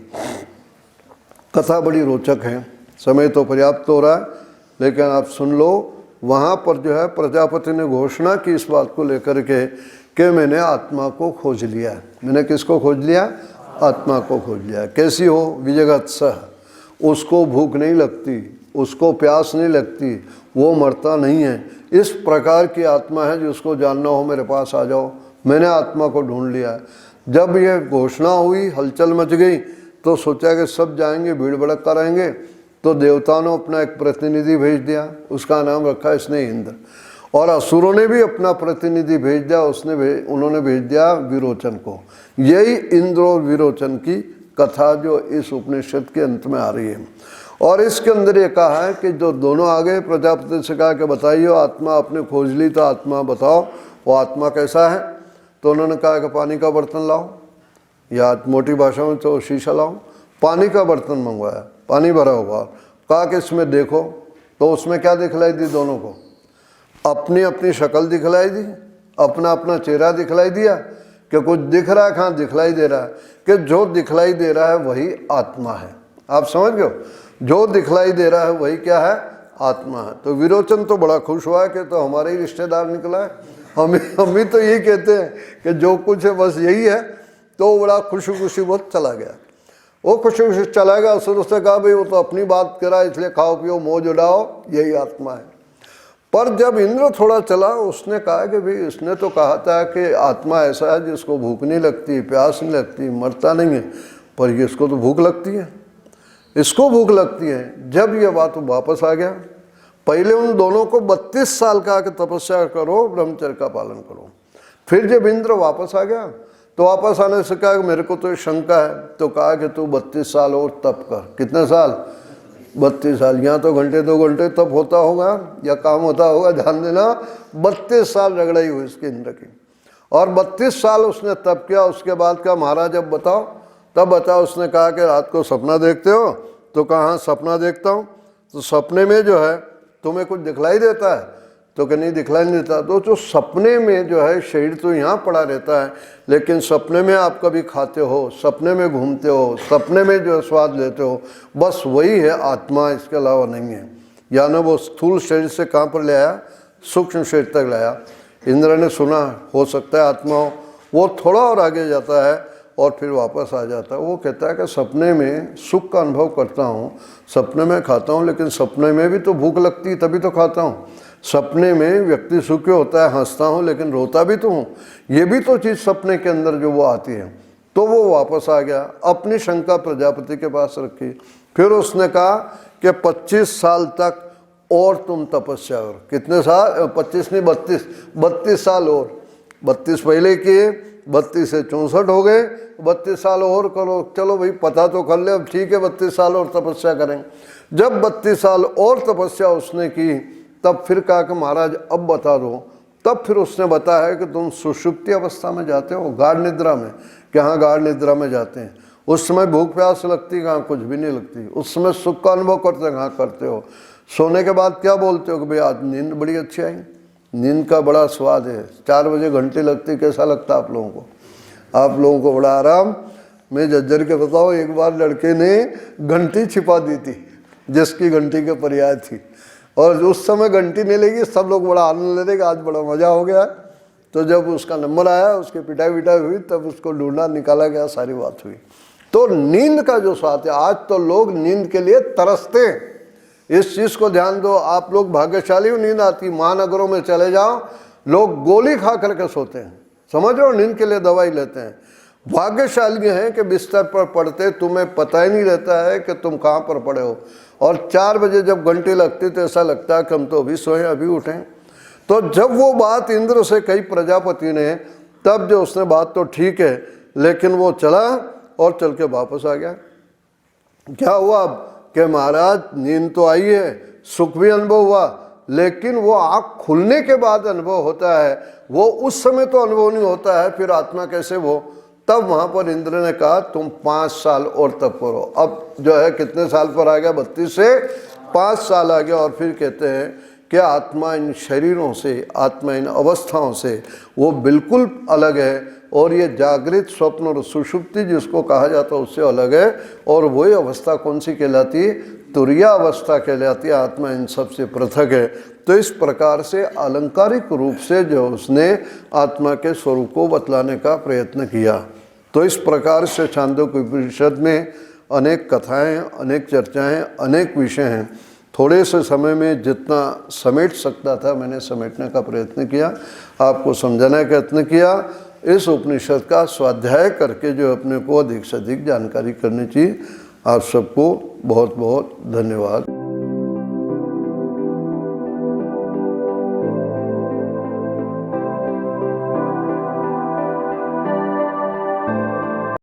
कथा बड़ी रोचक है, समय तो पर्याप्त हो रहा है, लेकिन आप सुन लो। वहाँ पर जो है प्रजापति ने घोषणा की इस बात को लेकर के कि मैंने आत्मा को खोज लिया। मैंने किसको खोज लिया? आत्मा को खोज लिया। कैसी हो? विजगत्सः, उसको भूख नहीं लगती, उसको प्यास नहीं लगती, वो मरता नहीं है। इस प्रकार की आत्मा है, जिसको जानना हो मेरे पास आ जाओ, मैंने आत्मा को ढूंढ लिया। जब ये घोषणा हुई, हलचल मच गई, तो सोचा कि सब जाएंगे, भीड़ भड़का रहेंगे। तो देवताओं ने अपना एक प्रतिनिधि भेज दिया, उसका नाम रखा इसने इंद्र, और असुरों ने भी अपना प्रतिनिधि भेज दिया, उन्होंने भेज दिया विरोचन को। यही इंद्र और विरोचन की कथा जो इस उपनिषद के अंत में आ रही है। और इसके अंदर ये कहा है कि जो दोनों आ गए, प्रजापति से कहा कि बताइए आत्मा आपने खोज ली, तो आत्मा बताओ वो आत्मा कैसा है? तो उन्होंने कहा कि पानी का बर्तन लाओ, या मोटी भाषा में तो शीशा लाओ। पानी का बर्तन मंगवाया, पानी भरा हुआ, कहा कि इसमें देखो। तो उसमें क्या दिखलाई दी? दोनों को अपनी अपनी शक्ल दिखलाई दी, अपना अपना चेहरा दिखलाई दिया कि कुछ दिख रहा है, कहाँ दिखलाई दे रहा है? कि जो दिखलाई दे रहा है वही आत्मा है। आप समझ गए? जो दिखलाई दे रहा है वही क्या है? आत्मा है। तो विरोचन तो बड़ा खुश हुआ कि तो हमारे ही रिश्तेदार निकला है। हम ही तो यही कहते हैं कि जो कुछ है बस यही है। तो बड़ा खुशी खुशी बहुत चला गया। वो खुशी खुशी चला गया। शुरू से कहा भाई वो तो अपनी बात करा, इसलिए खाओ पियो मौज उड़ाओ, यही आत्मा है। पर जब इंद्र थोड़ा चला, उसने कहा कि भाई इसने तो कहा था कि आत्मा ऐसा है जिसको भूख नहीं लगती, प्यास नहीं लगती, मरता नहीं है, पर ये इसको तो भूख लगती है, इसको भूख लगती है। जब ये बात वापस आ गया, पहले उन दोनों को 32 साल कहा कि तपस्या करो, ब्रह्मचर्य का पालन करो। फिर जब इंद्र वापस आ गया, तो वापस आने से कहा कि मेरे को तो शंका है। तो कहा कि तू 32 साल और तप कर। कितने साल? 32 साल। यहाँ तो घंटे 2 घंटे तप होता होगा या काम होता होगा, ध्यान देना। 32 साल रगड़ाई हुई इसके इंद्र की, और 32 साल उसने तप किया। उसके बाद का महाराज अब बताओ, तब बताओ। उसने कहा कि रात को सपना देखते हो? तो कहाँ सपना देखता हूँ। तो सपने में जो है तुम्हें कुछ दिखलाई देता है? तो कि नहीं दिखलाई नहीं देता। तो जो सपने में जो है शरीर तो यहाँ पड़ा रहता है, लेकिन सपने में आप कभी खाते हो, सपने में घूमते हो, सपने में जो है स्वाद लेते हो, बस वही है आत्मा, इसके अलावा नहीं है। यानी वो स्थूल शरीर से कहाँ पर ले आया? सूक्ष्म शरीर तक लाया। इंद्र ने सुना हो सकता है आत्मा हो, वो थोड़ा और आगे जाता है और फिर वापस आ जाता है। वो कहता है कि सपने में सुख का अनुभव करता हूँ, सपने में खाता हूँ, लेकिन सपने में भी तो भूख लगती है तभी तो खाता हूँ। सपने में व्यक्ति सुखी होता है, हंसता हूँ, लेकिन रोता भी तो हूँ। ये भी तो चीज़ सपने के अंदर जो वो आती है। तो वो वापस आ गया, अपनी शंका प्रजापति के पास रखी। फिर उसने कहा कि 25 साल तक और तुम तपस्या करो। कितने साल? 25 नहीं 32 साल और। 32 पहले किए, 32 से 64 हो गए, 32 साल और करो। चलो भाई पता तो कर ले, अब ठीक है 32 साल और तपस्या करेंगे। जब 32 साल और तपस्या उसने की, तब फिर कहा कि महाराज अब बता दो। तब फिर उसने बताया है कि तुम सुषुप्ति अवस्था में जाते हो, गाढ़ निद्रा में। कि हाँ गाढ़ निद्रा में जाते हैं। उस समय भूख प्यास लगती, कहाँ कुछ भी नहीं लगती। उस समय सुख का अनुभव करते, कहाँ करते हो। सोने के बाद क्या बोलते हो कि भाई आज नींद बड़ी अच्छी आई, नींद का बड़ा स्वाद है, 4 बजे घंटी लगती, कैसा लगता आप लोगों को? आप लोगों को बड़ा आराम। मैं जज्जर के बताओ, एक बार लड़के ने घंटी छिपा दी थी, जिसकी घंटी के पर्याय थी। और उस समय घंटी नहीं लेगी, सब लोग बड़ा आनंद ले रहे, आज बड़ा मज़ा हो गया। तो जब उसका नंबर आया, उसकी पिटाई विटाई हुई, तब उसको ढूंढा, निकाला गया, सारी बात हुई। तो नींद का जो स्वाद है, आज तो लोग नींद के लिए तरसते हैं। इस चीज़ को ध्यान दो, आप लोग भाग्यशाली हो, नींद आती। महानगरों में चले जाओ, लोग गोली खा करके सोते हैं, समझ रहे हो, नींद के लिए दवाई लेते हैं। भाग्यशाली हैं कि बिस्तर पर पड़ते तुम्हें पता ही नहीं रहता है कि तुम कहाँ पर पड़े हो। और 4 बजे जब घंटी लगती तो ऐसा लगता है कि हम तो अभी सोए, अभी उठें। तो जब वो बात इंद्र से कही प्रजापति ने, तब जो उसने बात तो ठीक है, लेकिन वो चला और चल के वापस आ गया। क्या हुआ कि महाराज नींद तो आई है, सुख भी अनुभव हुआ, लेकिन वो आँख खुलने के बाद अनुभव होता है, वो उस समय तो अनुभव नहीं होता है, फिर आत्मा कैसे वो। तब वहाँ पर इंद्र ने कहा तुम 5 साल और तप करो। अब जो है कितने साल पर आ गया, 32 से 5 साल आ गया। और फिर कहते हैं कि आत्मा इन शरीरों से, आत्मा इन अवस्थाओं से वो बिल्कुल अलग है, और ये जागृत, स्वप्न और सुषुप्ति जिसको कहा जाता है उससे अलग है। और वही अवस्था कौन सी कहलाती है, तुरिया अवस्था कहलाती है। आत्मा इन सब से पृथक है। तो इस प्रकार से अलंकारिक रूप से जो उसने आत्मा के स्वरूप को बतलाने का प्रयत्न किया। तो इस प्रकार से छांदोग्य उपनिषद में अनेक कथाएं, अनेक चर्चाएं, अनेक विषय हैं। थोड़े से समय में जितना समेट सकता था मैंने समेटने का प्रयत्न किया, आपको समझाने का यत्न किया। इस उपनिषद का स्वाध्याय करके जो अपने को अधिक से अधिक जानकारी करनी चाहिए। आप सबको बहुत बहुत धन्यवाद।